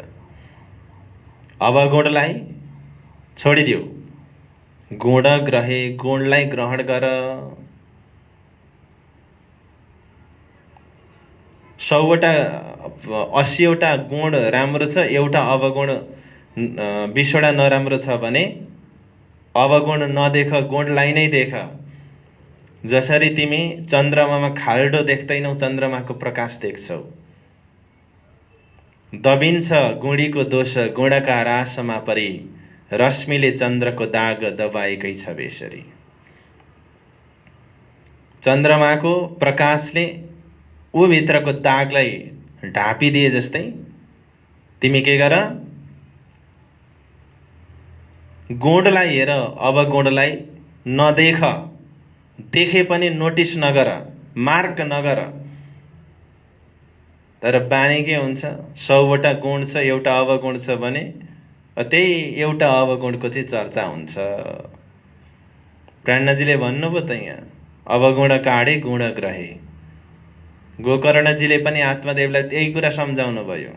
अवगुणलाई छोडिदियो, गुण ग्रहे, गुणलाई ग्रहण गर। 100वटा गुण राम्रो छ, एउटा अवगुण 20वटा नराम्रो छ भने अवगुण नदेख, गुणलाई नै देख। जसरी तिमी चन्द्रमामा खाल्डो देख्दैनौ, चन्द्रमाको प्रकाश देख्छौ। दबिन्छ गुणीको दोष, गुणका रासमा परी, रश्मिले चन्द्रको दाग दबाएकै छ बेसरी। चन्द्रमाको प्रकाशले ऊ भित्रको दागलाई ढापिदिए जस्तै तिमी के गर, गुणलाई हेर, अवगुणलाई नदेख। देखे पनि नोटिस नगर, मार्क नगर। तर बानी के हुन्छ, 100वटा गुण छ, एउटा अवगुण छ भने त्यही एउटा अवगुणको चाहिँ चर्चा हुन्छ। प्राणजीले भन्नुभयो त यहाँ, अवगुण काढे गुण ग्रहे। गोकर्णजीले पनि आत्मदेवलाई त्यही कुरा सम्झाउनु भयो।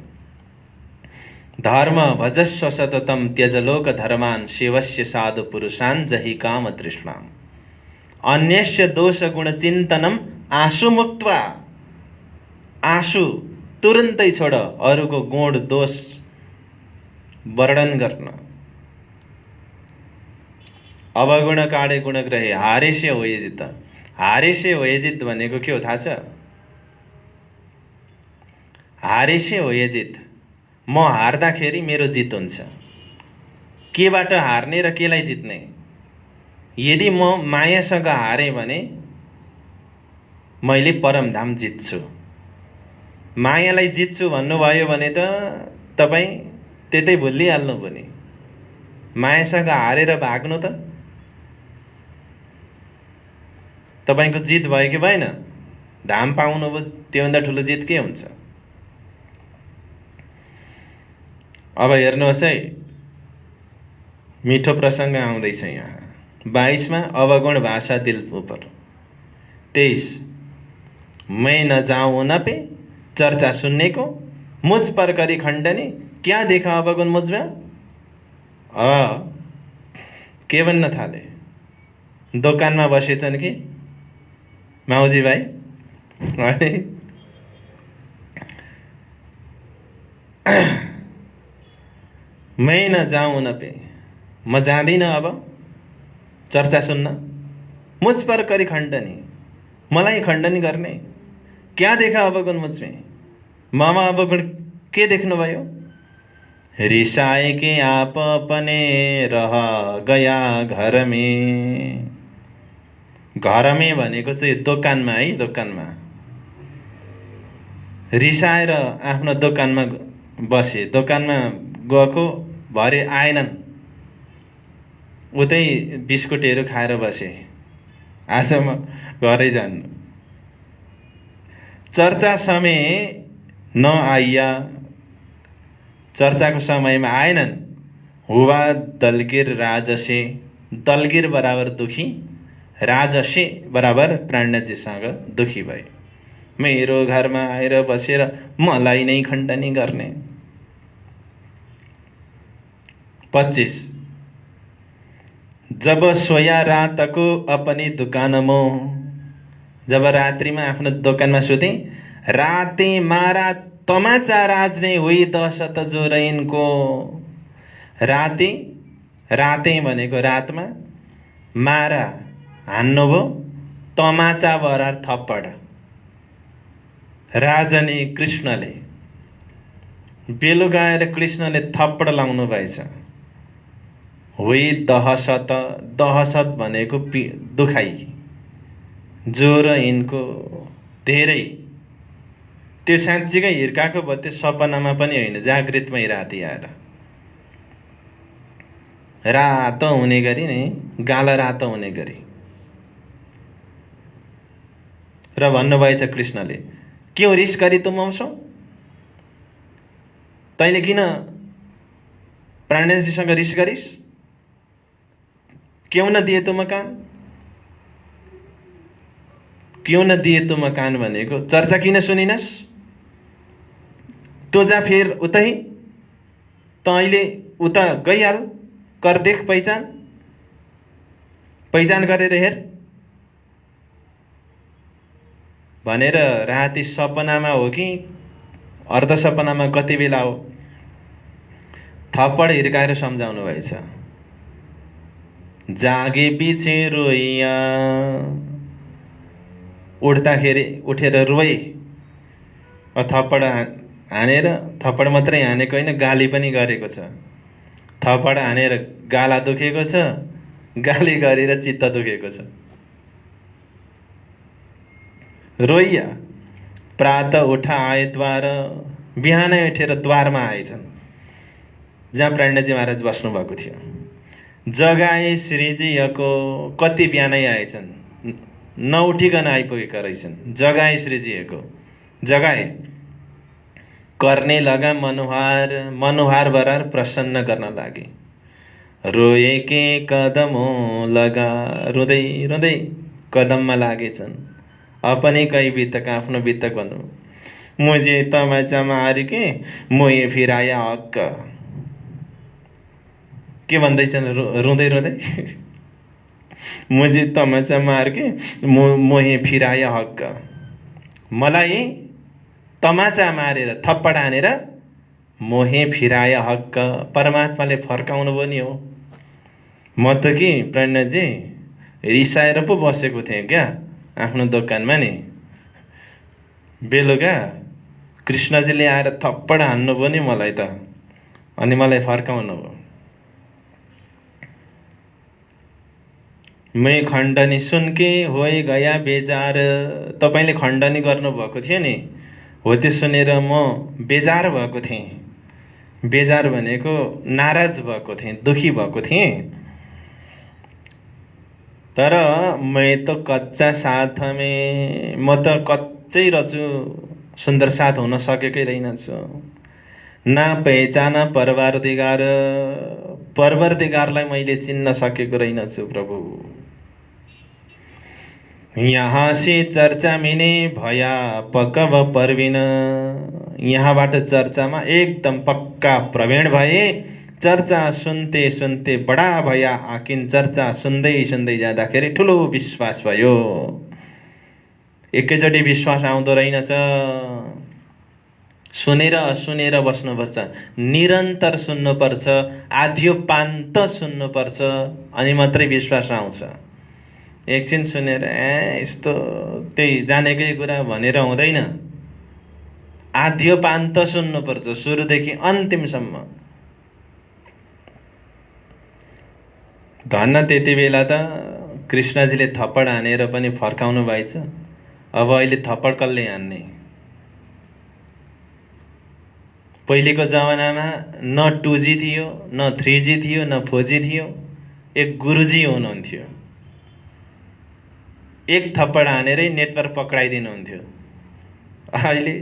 धर्म भजस्व सततम त्यजलोक धर्मान, सेवस्य साधु पुरुषान् जहि काम तृष्णाम। अन्यस्य दोष गुण चिन्तनम आशु मुक्त्वा, आशु तुरुन्तै छोड, अरूको गुण दोष वर्णन गर्न। अवगुण काढे गुण ग्रहे, हारेसे होयजित। हारेसे होयजित भनेको के हो थाहा छ? हारेसे होयजित, म हार्दाखेरि मेरो जित हुन्छ। केबाट हार्ने र केलाई जित्ने? यदि म मायासँग हारेँ भने मैले परमधाम जित्छु। मायालाई जित्छु भन्नुभयो भने त तपाईँ त्यतै भुलिहाल्नु पनि। मायासँग हारेर भाग्नु त तपाईँको जित भयो कि भएन? धाम पाउनु भयो, त्योभन्दा ठुलो जित के हुन्छ? अब हेर्नुहोस् है, मिठो प्रसङ्ग आउँदैछ यहाँ। 22मा अवगुण भाषा दिल ऊपर। 23 मैं न जाऊँ न पे चर्चा सुनने को, मुझ पर करी खण्डनी, क्या देखा अवगुण मुझमा? के भन्न थाले? दोकानमा बसेछन् कि माउजी भाइ? अनि मैं न जाऊँ न पे, म जाँदिनँ अब चर्चा सुन्न। मुझ पर करी खण्डनी, मलाई खण्डनी गर्ने। क्या देखा अवगुण मुझमें, ममा अवगुण के देख्नुभयो? रिसाए के आप अपने रह गया घर में। घरमै भनेको चाहिँ दोकानमा है, दोकानमा। रिसाएर आफ्नो दोकानमा बसे, दोकानमा गएको भरे आएनन्, उतै बिस्कुटहरू खाएर बसे। आज म घरै जान्नु। चर्चा समय न आइया, चर्चाको समयमा आएनन्। हुवा दलगिर राजसे, दलगिर बराबर दुखी, राजसे बराबर प्राणजीसँग दुखी भए। मेरो घरमा आएर बसेर मलाई नै खण्डनी गर्ने। 25 जब सोया रातको अपनी दुकानमा, जब रात्रिमा आफ्नो दोकानमा सुते, राते मारा तमाचा राजने हुई दशत जोरैनको। राते, राते भनेको रातमा, मारा हान्नुभयो, तमाचा बरार थप्पड राजने कृष्णले। बेलुका कृष्णले थप्पड लाउनु भएछ। हुई दहशत, दहशत भनेको दुखाइ, जोर यिनको धेरै। त्यो साँच्चीकै हिर्काको भयो, त्यो सपनामा पनि होइन, जागृतमै राति आएर रातो हुने गरी नै, गाला रातो हुने गरी। र भन्नुभएछ कृष्णले, क्यों रिस गरी तुम आउँछौ? तैँले किन प्राणजीसँग रिस गरिस्? क्यों न दिए तुम कान? क्यों न दिए तुम कान भनेको चर्चा किन सुनिनस्? तँ जा फेर उतै, तैँले उता गइहाल, कर देख पहिचान, पहिचान गरेर हेर भनेर राति सपनामा हो कि अर्ध सपनामा कति बेला हो थप्पड हिर्काएर सम्झाउनु भएछ। जागे पछि रोइया, उठ्दाखेरि उठेर रोए। थप्पड हानेर, थप्पड मात्रै हानेको होइन, गाली पनि गरेको छ। थप्पड हानेर गाला दुखेको छ, गाली गरेर चित्त दुखेको छ। रोइया प्रात उठा आए द्वार, बिहानै उठेर द्वारमा आएछन् जहाँ प्राणजी महाराज बस्नु भएको थियो। जगाए श्रीजीको, कति बिहानै आएछन्, नउठिकन आइपुगेका रहेछन्। जगाए श्रीजीको, जगाए। गर्ने लगा मनुहार, मनुहार बरार प्रसन्न गर्न लागे। रोए के कदमों लगा, रुँदै रुँदै कदममा लागेछन्। अपने कई बितक, आफ्नो बितक भन्नु। मुझे तमाचा मार के मोहे फिराया हक्क। के भन्दैछन् रुँदै रुँदै? मुझे तमाचा मार के मोहे फिराया हक्क। मलाई तमाचा मारेर, थप्पड हानेर मोहे फिराया हक्क, परमात्माले फर्काउनु पनि हो। म त कि प्रणजी रिसाएर पो बसेको थिएँ क्या आफ्नो दोकानमा नि। बेलुका कृष्णजीले आएर थप्पड हान्नु पनि मलाई त, अनि मलाई फर्काउनु हो। मै खण्डनी सुनके होए गया बेजार। तपाईँले खण्डनी गर्नुभएको थियो नि, हो त्यो सुनेर म बेजार भएको थिएँ। बेजार भनेको नाराज भएको थिएँ, दुखी भएको थिएँ। तर मैं तो कच्चा साथ में, म त कच्चै रहेछु, सुन्दर साथ हुन सकेकै रहेनछु। ना पहिचान परवरदिगार, परवरदिगारलाई मैले चिन्न सकेको रहेनछु प्रभु। यहाँ से चर्चा मिने भया पक्का व प्रवीण, यहाँबाट चर्चामा एकदम पक्का प्रवीण भए। चर्चा सुन्ते सुन्ते बडा भया आकिन, चर्चा सुन्दै सुन्दै जाँदाखेरि ठुलो विश्वास भयो। एकैचोटि विश्वास आउँदो रहेनछ, सुनेर सुनेर बस्नुपर्छ, निरन्तर सुन्नुपर्छ, आद्योपान्त सुन्नुपर्छ, अनि मात्रै विश्वास आउँछ। एकछिन सुनेर यस्तो त्यही जानेकै कुरा भनेर हुँदैन। आद्योपान्त सुन्नुपर्छ, सुरुदेखि अन्तिमसम्म। धन्न त्यति बेला त कृष्णजीले थप्पड हानेर पनि फर्काउनु भएछ। अब अहिले थप्पड कसले हान्ने? पहिलेको जमानामा न 2G थियो, न 3G थियो, न 4G थियो। एक गुरुजी हुनुहुन्थ्यो, एक थप्पड हानेरै नेटवर्क पक्राइदिनुहुन्थ्यो। अहिले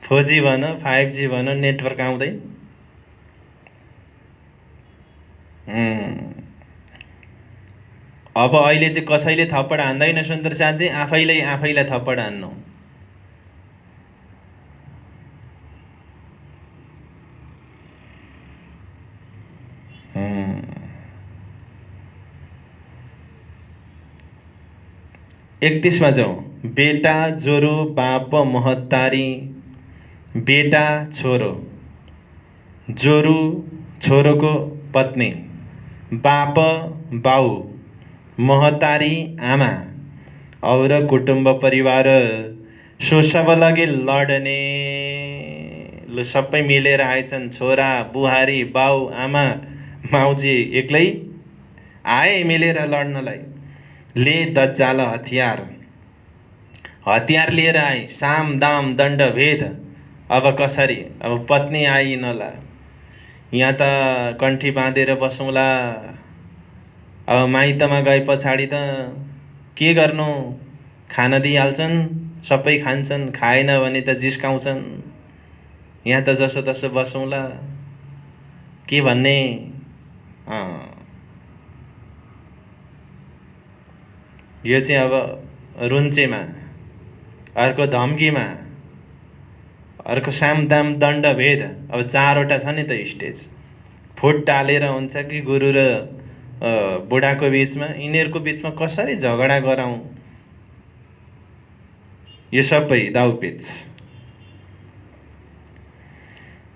4G भन 5G भन नेटवर्क आउँदैन। अब अहिले चाहिँ कसैले थप्पड हान्दैन सुन्दर साथी, आफैलाई थप्पड हान्नु। एकतीसमा जाउँ। बेटा जोरो बाप महतारी, बेटा छोरो, जोरू छोरोको पत्नी, बाप बाउ, महतारी आमा और कुटुम्ब परिवार, सो सब लगे लड्ने। ल सबै मिलेर आएछन्, छोरा बुहारी बाउ आमा माउजी एक्लै आए मिलेर लड्नलाई। ले दज्जाल हतियार, हतियार लिएर आए, साम दाम दण्ड भेद। अब कसरी? अब पत्नी आइनला, यहाँ त कण्ठी बाँधेर बसौँला। अब माइतमा गए पछाडि त के गर्नु? खान दिइहाल्छन्, सबै खान्छन्, खाएन भने त जिस्काउँछन्। यहाँ त जसो तसो बसौँला, के भन्ने? यो चाहिँ अब रुन्चेमा, अर्को धम्कीमा, अर्को सामदाम दण्ड भेद। अब 4वटा छ नि त स्टेज। फुट टालेर हुन्छ कि गुरु र बुढाको बिचमा, यिनीहरूको बिचमा कसरी झगडा गराउँ? यो सबै दाउपेच।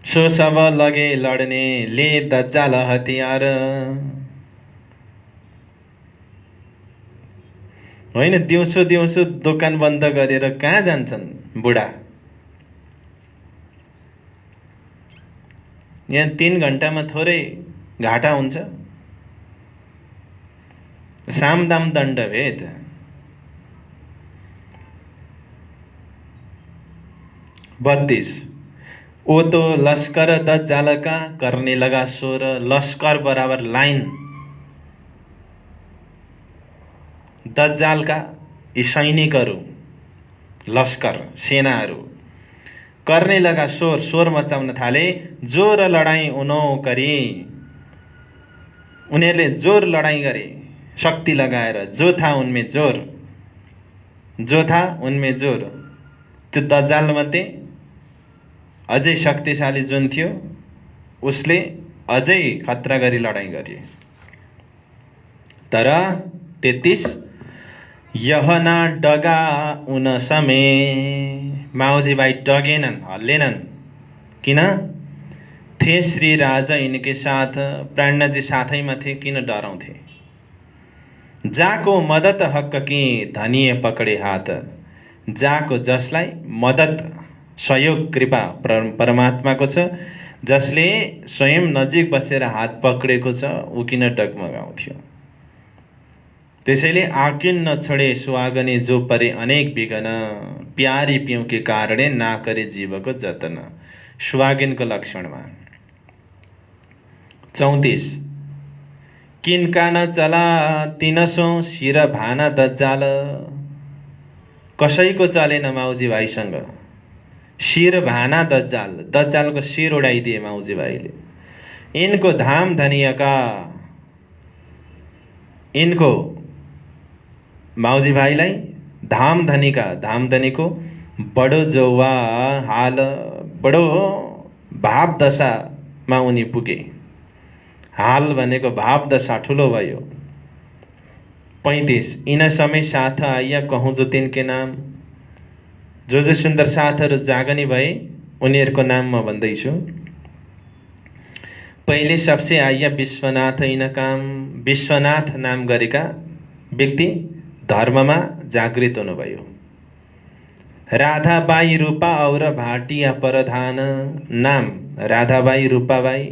सो सब लगे लड्ने, ले दज्जाल हतियार। होइन, दिउँसो दिउँसो दोकान बन्द गरेर कहाँ जान्छन् बुढा? यहाँ 3 घण्टामा थोरै घाटा हुन्छ। सामदाम दण्ड भेद। बत्तीस। ओ तो लश्कर दज्जाल का करने लगा शोर, लश्कर बराबर लाइन। दज्जाल का यी सैनिकहरू, लश्कर सेनाहरू, करने लगा शोर, शोर मचाउन थाले। जोर लडाई उनो करी, उनीहरूले जोर लडाई गरे, शक्ति लगाएर। जो था उनमें जोर, जो था उनमें जोर। त्यो दज्जाल मध्ये अझै शक्तिशाली जुन थियो, उसले अझै खतरा गरी लडाई गरे। तर 33, यह ना डगा उन समे, माओजी भाइ डगेनन्, हल्लेनन्। किन? थे श्री राजा यिनके साथ, प्राणजी साथैमा थे, किन डराउँथे? जाको मदत हक कि धनिए पकडे हात, जाको जसलाई मदत सहयोग कृपा परमात्माको छ, जसले स्वयं नजिक बसेर हात पक्रेको छ, ऊ किन डगमगाउँथ्यो? त्यसैले आकिन नछोडे सुहागने जो परे अनेक विघन, प्यारी पिउँ के कारणे ना करे जीवको जतन। सुहागिनको लक्षणमा 34 किनका न चला तिनसो शिर भाना दज्जाल। कसैको चलेन माउजी भाइसँग शिर भाना दज्जाल, दज्जालको शिर उडाइदिए माउजी भाइले। इनको धाम धनियाका, इनको माउजी भाइलाई धाम धनीका, धाम धनीको बडो जौवा हाल, बडो भाव दशामा उनी पुगे। हाल भनेको भाव दशा ठुलो भयो। 35 इन समय साथ आइया कहूँ जो तिनके नाम। जो सुन्दर साथहरू जागनी भए उनीहरूको नाम म भन्दैछु। पहिले सबसे आइया विश्वनाथ इन काम। विश्वनाथ नाम गरेका व्यक्ति धर्ममा जागृत हुनुभयो। राधाबाई रूपा और भाटिया प्रधान नाम। राधाबाई रूपाबाई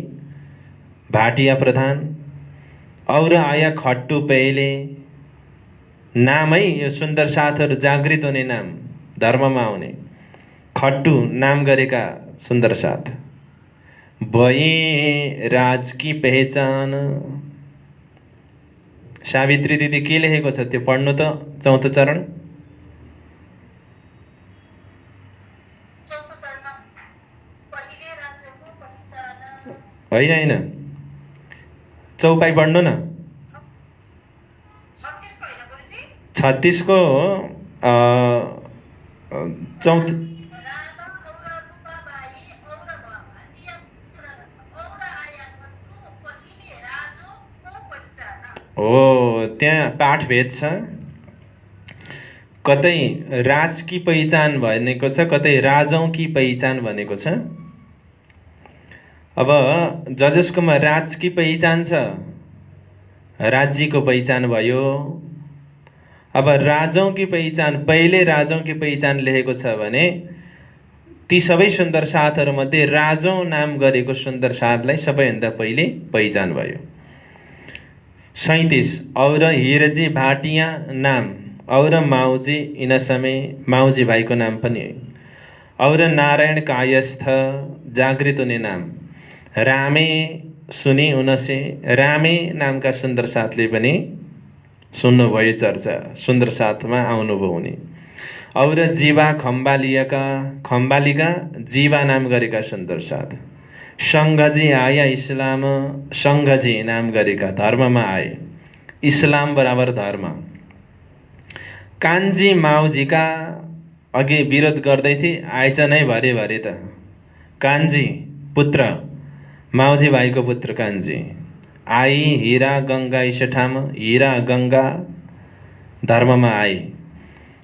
भाटिया प्रधान और आया खट्टु पहिले नाम है। यो सुन्दर साथहरू जागृत हुने नाम, धर्ममा आउने। खट्टु नाम गरेका सुन्दर साथ। भए राज की पहचान। सावित्री दिदी के लेखेको छ त्यो पढ्नु त। चौथो चरण होइन, चौपाई पढ्नु न। 36 को चौथ। हो त्यहाँ पाठ भेद छ। कतै राज की पहिचान भनेको छ, कतै राजौं की पहिचान भनेको छ। अब जसकोमा राज की पहिचान छ, राज्यको पहिचान भयो। अब राजौं की पहिचान, पहिले राजौं की पहिचान लेखेको छ भने ती सबै सुन्दर साथहरूमध्ये राजौं नाम गरेको सुन्दर साथलाई सबैभन्दा पहिले पहिचान भयो। 37 और हिरजी भाटिया नाम और माउजी इन समय, माउजी भाइको नाम पनि हो। और नारायण कायस्थ जागृत हुने नाम। रामे सुनि उनसे, रामे नामका सुन्दर साथले पनि सुन्नुभयो चर्चा, सुन्दर साथमा आउनुभयो उनी। और जीवा खम्बालियाका, खम्बालिका जीवा नाम गरेका सुन्दर साथ। सङ्घजी आया इस्लाम, सङ्घजी नाम गरेका धर्ममा आए। इस्लाम बराबर धर्म। कान्छी माउजीका अघि विरोध गर्दै थिए, आएछ नै भरे भरे त। कान्छी पुत्र, माउजी भाइको पुत्र कान्छी आई। हीरा गङ्गा इसेठाम, हीरा गङ्गा धर्ममा आए।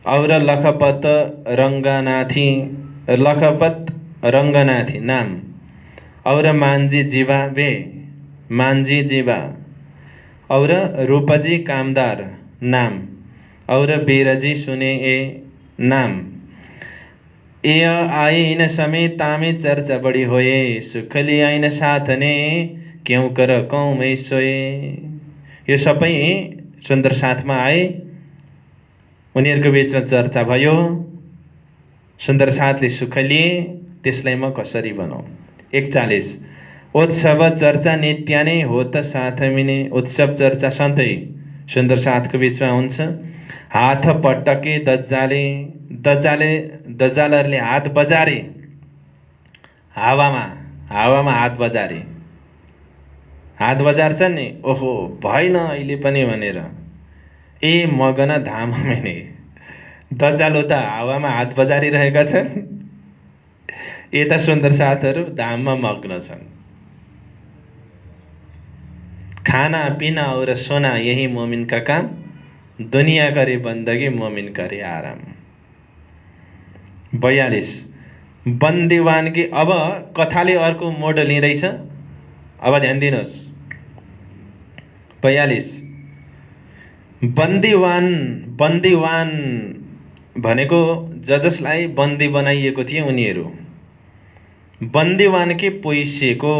और लखपत रङ्गनाथी, लखपत रङ्गनाथी नाम। और मान्जी जीवा वे, मान्जी जीवा। और रूपजी कामदार नाम। और बेरजी सुने ए नाम। ए आए इन समय तामे चर्चा बढी होए। सुखली आइन साथने क्यों कर कौमै सोए। यो सबै सुन्दर साथमा आए, उनीहरूको बिचमा चर्चा भयो। सुन्दर साथले सुख लिए, त्यसलाई म कसरी बनाऊ। 41 उत्सव चर्चा नित्य नै हो त साथ मिने। उत्सव चर्चा सधैँ सुन्दर साथको बिचमा हुन्छ। हात पटके दज्जाले, दज्जालहरूले हात बजारे। हावामा, हावामा हात बजारे। हात बजार्छन् नि, ओहो भएन अहिले पनि भनेर। ए मगन धाम मैने। दज्जाल त हावामा हात बजारिरहेका छन्, यता सुन्दर साथहरू धाममा मग्न छन्। खाना पीना और सोना यही मोमिन का काम। दुनिया करे बन्दगी, मोमिन करे आराम। 42 बन्दीवानकी। अब कथाले अर्को मोड लिँदैछ। अब ध्यान दिनुहोस्। 42 बन्दीवान, बन्दीवान भनेको जसलाई बन्दी बनाइएको थिए उनीहरू। बन्दीवानकी पैसेको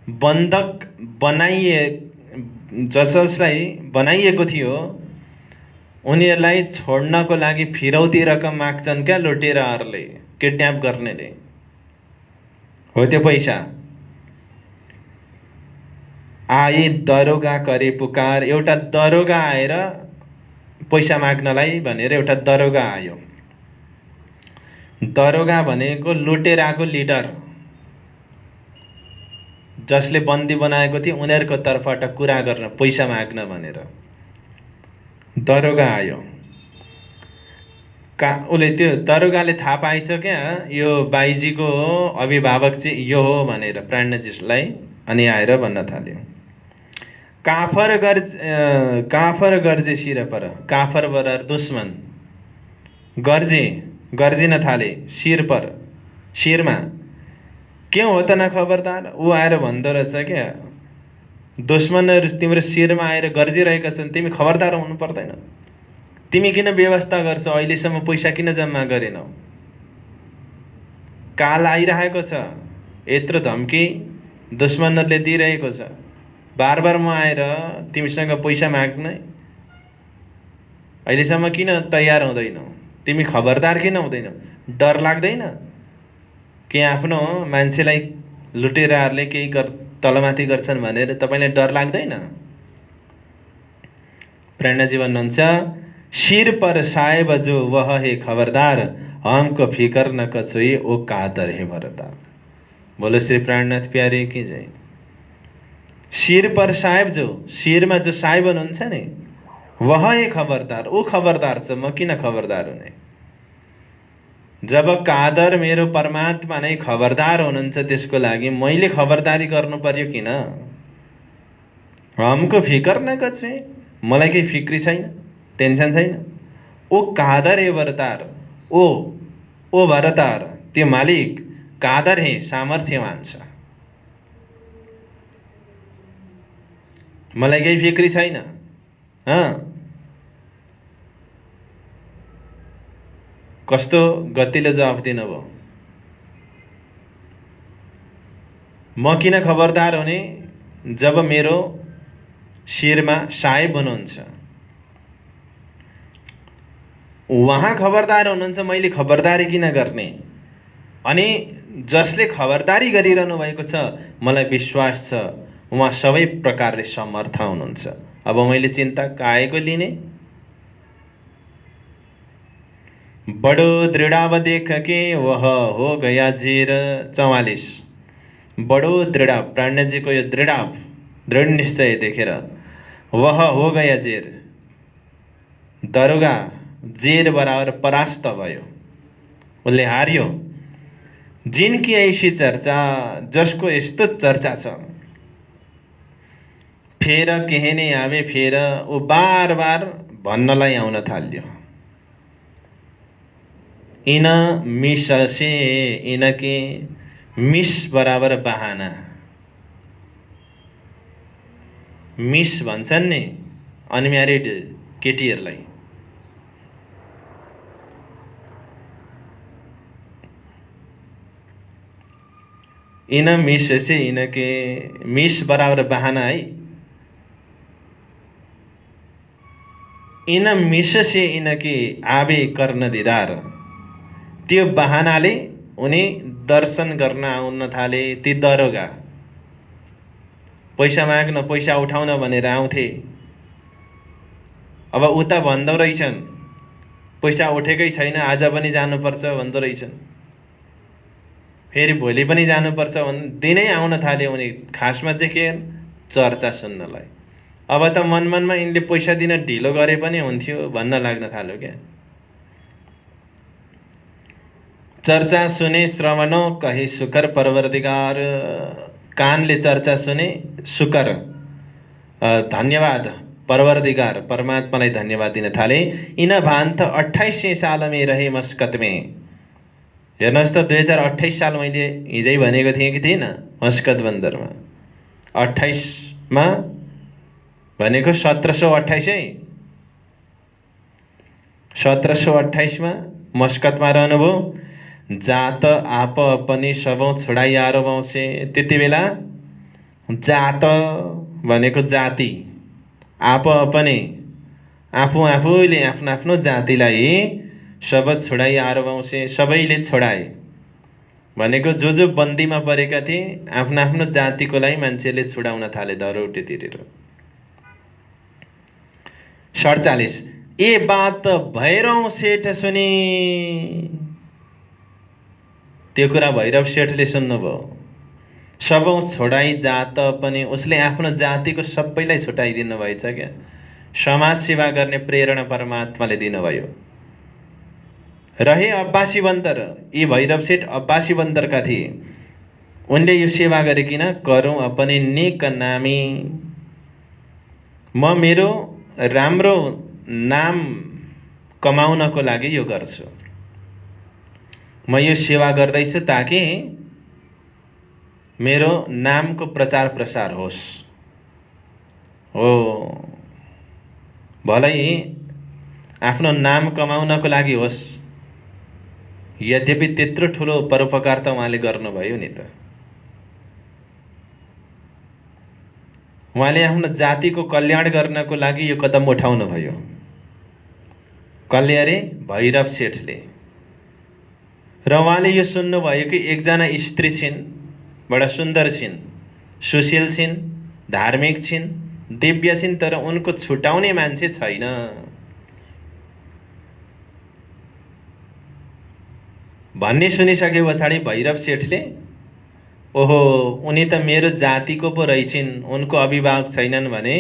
बन्धक बनाइए, जसलाई बनाइएको थियो उनीहरूलाई छोड्नको लागि फिरौती रकम माग्छन् क्या लुटेराहरूले, किडन्याप गर्नेले। हो त्यो पैसा। आए दरोगा करे पुकार, एउटा दरोगा आएर पैसा माग्नलाई भनेर एउटा दरोगा आयो। दरोगा भनेको लुटेराको लिडर, जसले बन्दी बनाएको थियो उनीहरूको तर्फबाट कुरा गर्न, पैसा माग्न भनेर दरोगा आयो। उसले त्यो दरोगाले थाहा पाएछ क्या यो बाइजीको अभिभावक चाहिँ यो हो भनेर प्राणजीलाई, अनि आएर भन्न थाल्यो काफर गर्जे शिर पर, काफर बराबर दुश्मन, गर्जिन थाले शिर पर, शिरमा के हो त न खबरदार। ऊ आएर भन्दो रहेछ क्या दुश्मनहरू तिम्रो शिरमा आएर गर्जिरहेका छन्, तिमी खबरदार हुनु पर्दैन, तिमी किन व्यवस्था गर्छौ, अहिलेसम्म पैसा किन जम्मा गरेनौ, काल आइरहेको छ, यत्रो धम्की दुश्मनहरूले दिइरहेको छ, बार बार म आएर तिमीसँग पैसा माग्न अहिलेसम्म किन तयार हुँदैनौ, तिमी खबरदार किन हुँदैनौ, डर लाग्दैन कि आफ्नो मान्छेलाई लुटेराहरूले केही तलमाथि गर्छन् भनेर तपाईलाई डर लाग्दैन। प्रेरणाजी भन्नुहुन्छ शिर पर साहेब जो वह है खबरदार, हमको फिकर न कछुई ओ कादर है बरदार। बोलो श्री प्राणनाथ प्यारे की जय। शिर पर साहेब जो, शिरमा जो साहेब हुनुहुन्छ नि, वह है खबरदार, ऊ खबरदार छ, म किन खबरदार हुने। जब कादर मेरो परमात्मा नै खबरदार हुनुहुन्छ त्यसको लागि मैले खबरदारी गर्नु पर्यो किन। हमको फिकर न कछुई, मलाई केही फिक्री छैन, टेन्सन छैन। ओ कादर हे भरतार, ओ भरतार, त्यो मालिक कादर हे, सामर्थ्यवान छ, मलाई केही फिक्री छैन। कस्तो गतिले जवाफ दिनुभयो। म किन खबरदार हुने जब मेरो शिरमा साहेब हुनुहुन्छ, उहाँ खबरदार हुनुहुन्छ, मैले खबरदारी किन गर्ने। अनि जसले खबरदारी गरिरहनु भएको छ मलाई विश्वास छ उहाँ सबै प्रकारले समर्थ हुनुहुन्छ, अब मैले चिन्ता काहेको लिने। बडो दृढाव देख के वह हो गया जीर। 44 बडो दृढाव, प्राणजीको यो दृढ निश्चय देखेर वह हो गया जेर, दरोगा जेर बराबर परास्त भयो, उसले हार्यो। जिनकी ऐसी चर्चा, जसको यस्तो चर्चा छ, फेर कहने आवे फेर, ऊ बार बार भन्नलाई आउन थाल्यो। इन मिस से इनके, मिस बराबर बहाना, मिस भन्छन् नि अनम्यारिड केटीहरूलाई। इन मिस से इनके, मिस बराबर बहाना है। इन मिस से इनके आवे गर्न दिदार, त्यो बहानाले उनी दर्शन गर्न आउन थाले। ती दरोगा पैसा माग्न, पैसा उठाउन भनेर आउँथे, अब उता भन्दो रहेछन् पैसा उठेकै छैन, आज पनि जानुपर्छ भन्दो रहेछन्, फेरि भोलि पनि जानुपर्छ दिनै आउन थाले उनी। खासमा चाहिँ के चर्चा सुन्नलाई। अब त मनमनमा यिनले पैसा दिन ढिलो गरे पनि हुन्थ्यो भन्न लाग्न थाल्यो क्या। चर्चा सुने श्रवणो कहे शुकर परवरदिगार, कानले चर्चा सुने शुकर धन्यवाद, परवरदिगार परमात्मालाई धन्यवाद दिन थाले। इन भान्त 2800 साल में रहे मस्कत में। हेर्नुहोस् त 2028 साल मैले हिजै भनेको थिएँ कि थिएन मस्कत बन्दरमा। 28 मा भनेको 1728 है। 1728 मा मस्कतमा रहनुभयो। जात आप पनि सबौं छुडाइयारो बौसे। त्यति बेला जात भनेको जाति, आफू आफूले आफ्नो आफ्नो जातिलाई शपथ छोडाई आरवंशे सबैले छोडाए भनेको जो बन्दीमा परेका थिए आफ्नो आफ्नो जातिको लागि मान्छेले छुडाउन थाले धरौटे तिरेर। 47 ए बात भैरव सेठ सुनि। त्यो कुरा भैरव सेठले सुन्नुभयो। सबौँ छोडाई जात पनि उसले आफ्नो जातिको सबैलाई छुटाइदिनु भएछ क्या। समाज सेवा गर्ने प्रेरणा परमात्माले दिनुभयो। रहे अब्बासी बन्दर, यी भैरव सेठ अब्बासी बन्दरका थिए। उनले यो सेवा गरेकिन करूँ अपने नेक नामी। म मेरो राम्रो नाम कमाउनको लागि यो गर्छु। म यो सेवा गर्दैछु ताकि मेरो नामको प्रचार प्रसार होस्। हो भलै आफ्नो नाम कमाउनको लागि होस्। यद्यपि त्यत्रो ठुलो परोपकार त उहाँले गर्नुभयो नि त। उहाँले आफ्नो जातिको कल्याण गर्नको लागि यो कदम उठाउनु भयो। कसले अरे? भैरव सेठले। र उहाँले यो सुन्नुभयो कि एकजना स्त्री छिन्, बडा सुन्दर छिन्, सुशील छिन्, धार्मिक छिन्, दिव्य छिन्, तर उनको छुटाउने मान्छे छैन। भन्ने सुनिसके पछाडि भैरव सेठले ओहो उनी त मेरो जातिको पो रहेछिन्, उनको अभिभावक छैनन् भने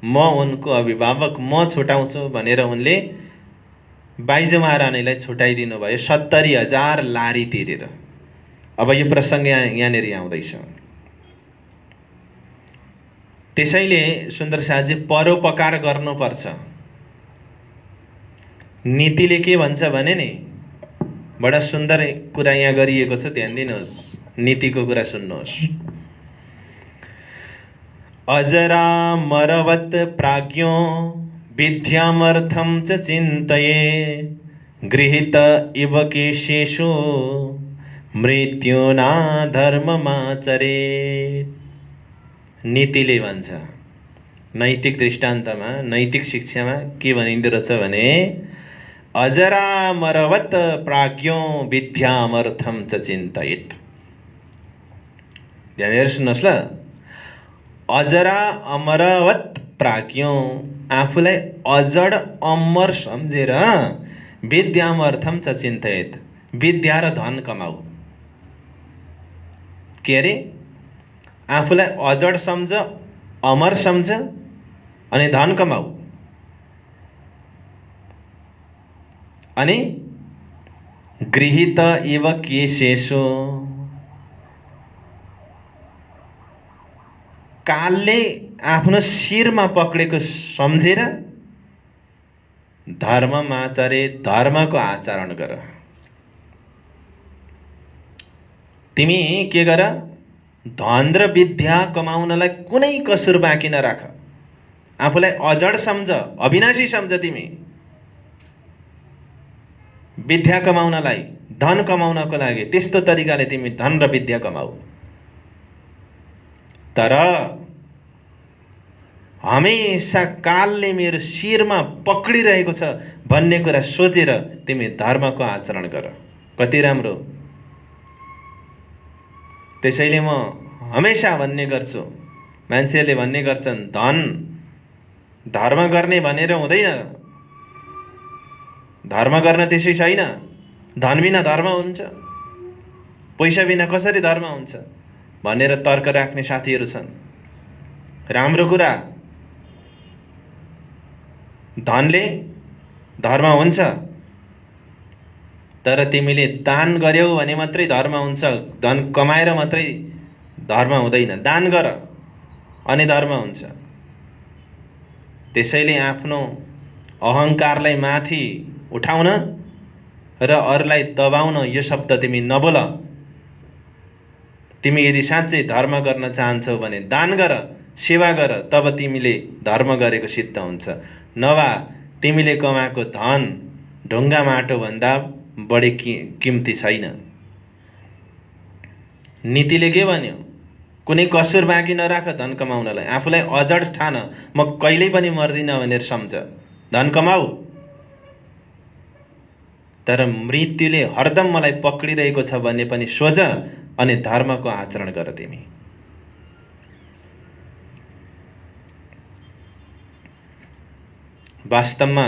म उनको अभिभावक म छुटाउँछु भनेर उनले बाइजो महारानीलाई छुटाइदिनु भयो 70,000 लारी तिरेर। अब यो प्रसङ्ग यहाँनिर आउँदैछ। त्यसैले सुन्दर साथी परोपकार गर्नुपर्छ। नीतिले के भन्छ भने नि, बडा सुन्दर कुरा यहाँ गरिएको छ, ध्यान दिनुहोस्, नीतिको कुरा सुन्नुहोस्। अजरामरवत् प्राज्ञो विद्यामर्थं च चिन्तये गृहीत इव केशेषु मृत्युना धर्ममाचरेत्। नीतिले भन्छ, नैतिक दृष्टान्तमा, नैतिक शिक्षामा के भनिँदो रहेछ भने अजरामरवत् प्राज्ञो विद्यामर्थं च चिन्तयेत्। ध्यान दिएर सुन्नुहोस् ल। अजरा अमरवत् प्राज्ञो, आफूलाई अजड अमर सम्झेर विद्यामर्थं च चिन्तयेत्, विद्या र धन कमाऊ। के अरे? आफूलाई अजड सम्झ, अमर सम्झ अनि धन कमाऊ। अनि गृहीत इव केशेषु, कालले आफ्नो शिरमा पक्रेको सम्झेर धर्ममाचरे, धर्मको आचरण गर। तिमी के गर? धन र विद्या कमाउनलाई कुनै कसुर बाँकी नराख। आफूलाई अजड सम्झ, अविनाशी सम्झ। तिमी विद्या कमाउनलाई, धन कमाउनको लागि त्यस्तो तरिकाले तिमी धन र विद्या कमाऊ। तर हमेशा कालले मेरो शिरमा पक्रिरहेको छ भन्ने कुरा सोचेर तिमी धर्मको आचरण गर। कति राम्रो। त्यसैले म हमेशा भन्ने गर्छु, मान्छेले भन्ने गर्छन् धन धर्म गर्ने भनेर हुँदैन, धर्म गर्न त्यसै छैन, धन बिना धर्म हुन्छ, पैसा बिना कसरी धर्म हुन्छ भनेर तर्क राख्ने साथीहरू छन्। राम्रो कुरा, धनले धर्म हुन्छ, तर तिमीले दान गर्यौ भने मात्रै धर्म हुन्छ, धन कमाएर मात्रै धर्म हुँदैन। दान गर अनि धर्म हुन्छ। त्यसैले आफ्नो अहङ्कारलाई माथि उठाउन र अरूलाई दबाउन यो शब्द तिमी नबोल। तिमी यदि साँच्चै धर्म गर्न चाहन्छौ भने दान गर, सेवा गर, तब तिमीले धर्म गरेको सिद्ध हुन्छ। नभए तिमीले कमाएको धन ढुङ्गा माटो भन्दा बढी किम्ती छैन। नीतिले के भन्यो? कुनै कसुर बाँकी नराख धन कमाउनलाई। आफूलाई अजड ठान, म कहिल्यै पनि मर्दिनँ भनेर सम्झ, धन कमाऊ। तर मृत्युले हरदम मलाई पक्रिरहेको छ भन्ने पनि सोच अनि धर्मको आचरण गर तिमी। वास्तवमा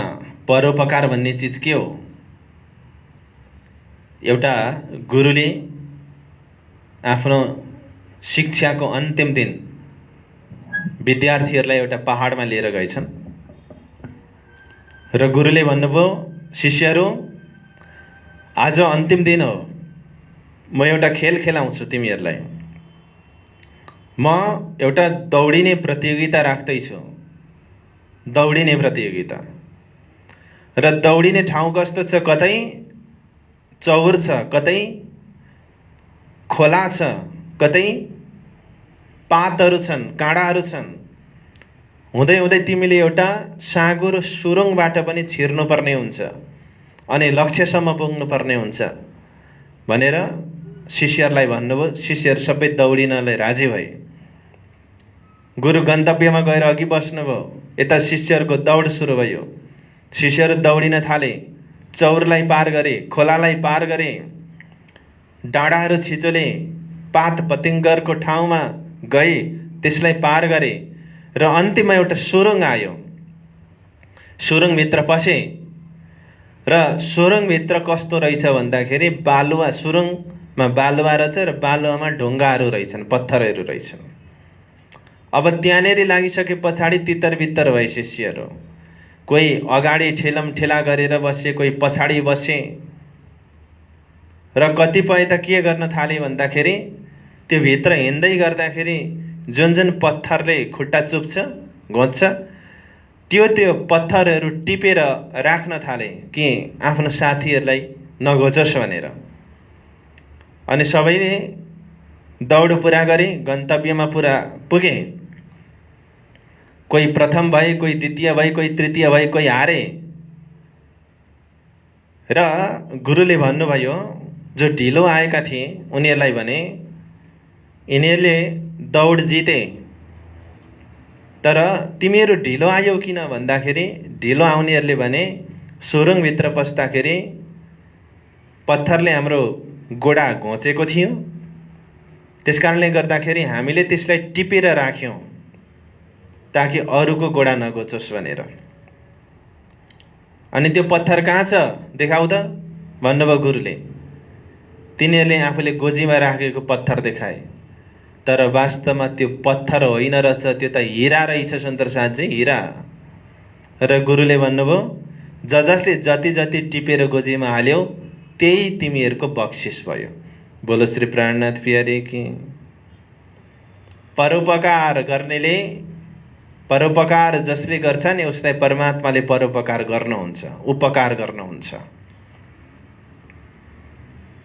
परोपकार भन्ने चिज के हो? एउटा गुरुले आफ्नो शिक्षाको अन्तिम दिन विद्यार्थीहरूलाई एउटा पहाडमा लिएर गएछन् र गुरुले भन्नुभयो, शिष्यहरू आज अन्तिम दिन हो, म एउटा खेल खेलाउँछु तिमीहरूलाई। म एउटा दौडिने प्रतियोगिता राख्दैछु, दौडिने प्रतियोगिता। र दौडिने ठाउँ कस्तो छ? कतै चौर छ, कतै खोला छ, कतै पातहरू छन्, काँडाहरू छन्। हुँदै हुँदै तिमीले एउटा साँगुरो सुरुङबाट पनि छिर्नुपर्ने हुन्छ अनि लक्ष्यसम्म पुग्नुपर्ने हुन्छ भनेर शिष्यहरूलाई भन्नुभयो। शिष्यहरू सबै दौडिनलाई राजी भए। गुरु गन्तव्यमा गएर अघि बस्नुभयो। यता शिष्यहरूको दौड सुरु भयो। शिष्यहरू दौडिन थाले, चौरलाई पार गरे, खोलालाई पार गरे, डाँडाहरू छिचोले, पात पतिङ्गरको ठाउँमा गए, त्यसलाई पार गरे र अन्तिममा एउटा सुरुङ आयो। सुरुङभित्र पसे र सुरुङभित्र कस्तो रहेछ भन्दाखेरि बालुवा, सुरुङमा बालुवा रहेछ र बालुवामा ढुङ्गाहरू रहेछन्, पत्थरहरू रहेछन्। अब त्यहाँनेरि लागिसके पछाडि तितर बित्तर भए शिष्यहरू। कोही अगाडि ठेलम ठेला गरेर बसे, कोही पछाडि बसे र कतिपय त के गर्न थाले भन्दाखेरि त्यो भित्र हिँड्दै गर्दाखेरि जुन जुन पत्थरले खुट्टा चुप्छ, घोच्छ, त्यो पत्थरहरू टिपेर राख्न थाले कि आफ्नो साथीहरूलाई नघोचोस् भनेर। अनि सबैले दौड पुरा गरे, गन्तव्यमा पुरा पुगे। कोही प्रथम भए, कोही द्वितीय भए, कोही तृतीय भए, कोही हारे। र गुरुले भन्नुभयो, जो ढिलो आएका थिए उनीहरूलाई भने यिनीहरूले दौड जिते, तर तिमीहरू ढिलो आयौ किन भन्दाखेरि ढिलो आउनेहरूले भने सुरुङभित्र पस्दाखेरि पत्थरले हाम्रो गोडा घोचेको थियो, त्यसकारणले गर्दाखेरि हामीले त्यसलाई टिपेर राख्यौँ ताकि अरूको गोडा नघोचोस् भनेर। अनि त्यो पत्थर कहाँ छ देखाऊ त भन्नुभयो गुरुले। तिनीहरूले आफूले गोजीमा राखेको पत्थर देखाए, तर वास्तवमा त्यो पत्थर होइन रहेछ, त्यो त हिरा रहेछ सुन्दर साथजी, हिरा। र गुरुले भन्नुभयो, जसले जति जति टिपेर गोजीमा हाल्यौ त्यही तिमीहरूको बक्सिस भयो। बोलो श्री प्राणनाथ प्यारे की। परोपकार गर्नेले, परोपकार जसले गर्छ नि उसलाई परमात्माले परोपकार गर्नुहुन्छ, उपकार गर्नुहुन्छ।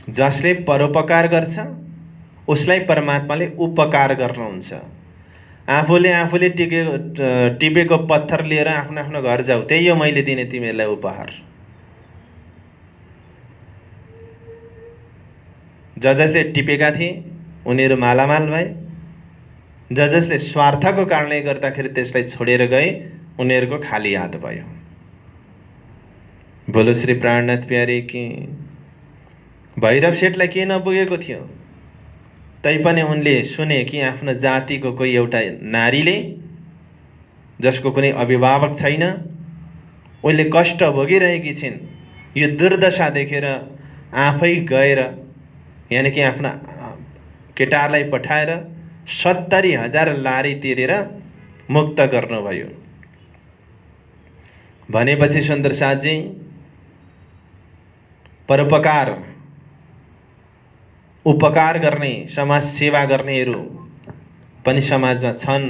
जसले परोपकार गर्छ उसलाई परमात्माले उपकार गर्नुहुन्छ। आफूले टिपेको पत्थर लिएर आफ्नो आफ्नो घर जाऊ, त्यही हो मैले दिने तिमीहरूलाई उपहार। जसले टिपेका थिए उनीहरू मालामाल भए, जसले स्वार्थको कारणले गर्दाखेरि त्यसलाई छोडेर गए उनीहरूको खाली हात भयो। बोलो श्री प्राणनाथ प्यारे की। भैरव सेठलाई के नपुगेको थियो, तैपनि उनले सुने कि आफ्नो जातिको कोही एउटा नारीले जसको कुनै अभिभावक छैन, उनले कष्ट भोगिरहेकी छिन्। यो दुर्दशा देखेर आफै गएर यानि कि आफ्ना केटाहरूलाई पठाएर 70,000 लारी तिरेर मुक्त गर्नुभयो। भनेपछि सुन्दर साथजी, परोपकार, उपकार गर्ने, समाज सेवा गर्नेहरू पनि समाजमा छन्।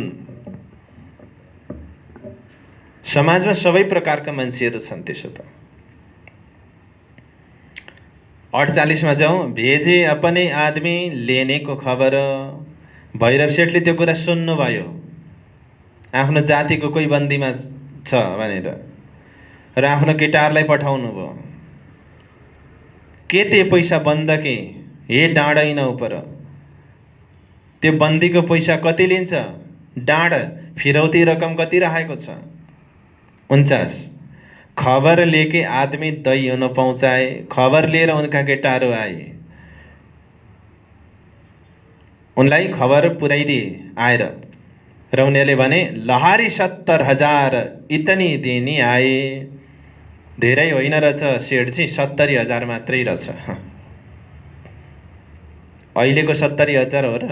समाजमा सबै प्रकारका मान्छेहरू छन्। त्यसो त 48 में जाऊँ, भेजे अपने आदमी लेने को खबर। भैरव सेठले त्यो कुरा सुन्नुभयो, आफ्नो जातिको कोही बन्दीमा छ भनेर, र आफ्नो केटाहरूलाई पठाउनु भयो। के ते पैसा बन्द के हे डाँडै न उपर, त्यो बन्दीको पैसा कति लिन्छ? डाँड फिरौती रकम कति राखेको छ? 49। खबर लेके आदमी दही हुन पहुँचाए, खबर लिएर उनका केटाहरू आए, उनलाई खबर पुर्याइदिए आएर, र उनीहरूले भने लहारी 70,000 इतनी देनी आए। धेरै होइन रहेछ सेठजी, 70,000 मात्रै रहेछ। अहिलेको 70,000 हो र?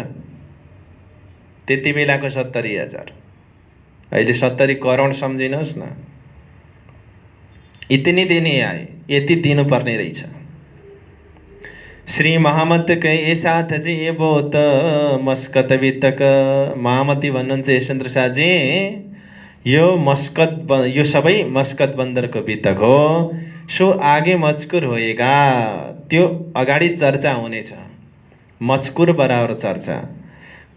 त्यति बेलाको 70,000, अहिले 70 करोड सम्झिनुहोस् न। इतनी देनी आए, यति दिनुपर्ने रहेछ। श्री महमद कै साथ जी ए बोत मस्कत बितक। महामती भन्नुहुन्छ यशवन्त शाहजी, यो सबै मस्कत बन्दरको बितक हो। सो आगे मजकुर होएगा, त्यो अगाडि चर्चा हुनेछ, मजकुर बराबर चर्चा।